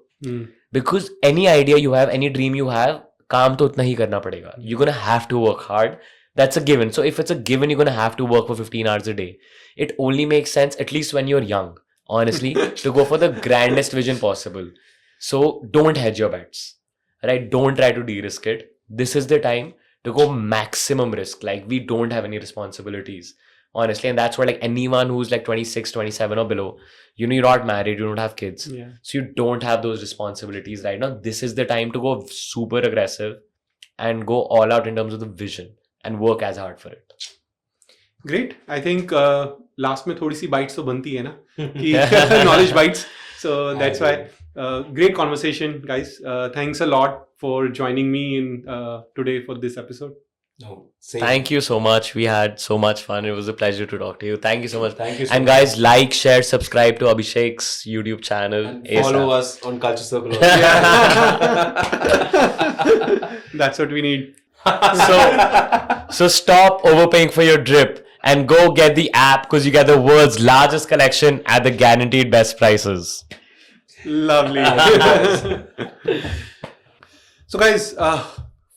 Speaker 2: Because any idea you have, any dream you have, काम तो उतना ही करना पड़ेगा. You're gonna have to work hard. That's a given. So if it's a given, you're gonna have to work for 15 hours a day. It only makes sense, at least when you're young, honestly, to go for the grandest vision possible. So don't hedge your bets, right? Don't try to de-risk it. This is the time to go maximum risk. Like, we don't have any responsibilities, honestly. And that's where, like, anyone who's like 26, 27 or below, you're not married, you don't have kids. So you don't have those responsibilities right now. This is the time to go super aggressive and go all out in terms of the vision and work as hard for it.
Speaker 4: great. I think last में थोड़ी सी bites तो बनती है ना कि knowledge bites. So that's why great conversation, guys. Thanks a lot for joining me in today for this episode.
Speaker 1: No, same.
Speaker 2: Thank you so much. We had so much fun. It was a pleasure to talk to you. Thank you so much.
Speaker 1: Thank you so
Speaker 2: And
Speaker 1: much.
Speaker 2: guys, like, share, subscribe to Abhishek's YouTube channel.
Speaker 1: And follow us on Culture Circle.
Speaker 4: That's what we need.
Speaker 2: So stop overpaying for your drip and go get the app, because you get the world's largest collection at the guaranteed best prices.
Speaker 4: Lovely. So guys,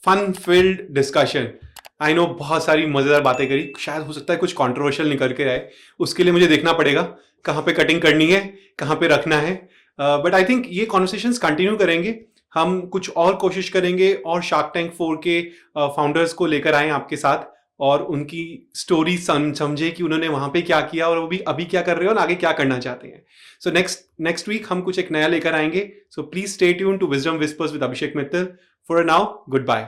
Speaker 4: fun-filled discussion. I know बहुत सारी मजेदार बातें करी. शायद हो सकता है कुछ controversial निकल के आए. उसके लिए मुझे देखना पड़ेगा कहाँ पे कटिंग करनी है, कहाँ पे रखना है. बट आई थिंक ये कॉन्वर्सेशंस कंटिन्यू करेंगे. हम कुछ और कोशिश करेंगे और शार्क टैंक 4 के फाउंडर्स को लेकर आए आपके साथ और उनकी स्टोरी समझे कि उन्होंने वहां पे क्या किया और वो भी अभी क्या कर रहे हो और आगे क्या करना चाहते हैं. सो नेक्स्ट वीक हम कुछ एक नया लेकर आएंगे. So please stay tune to wisdom whispers with Abhishek Mittal. For now, good bye.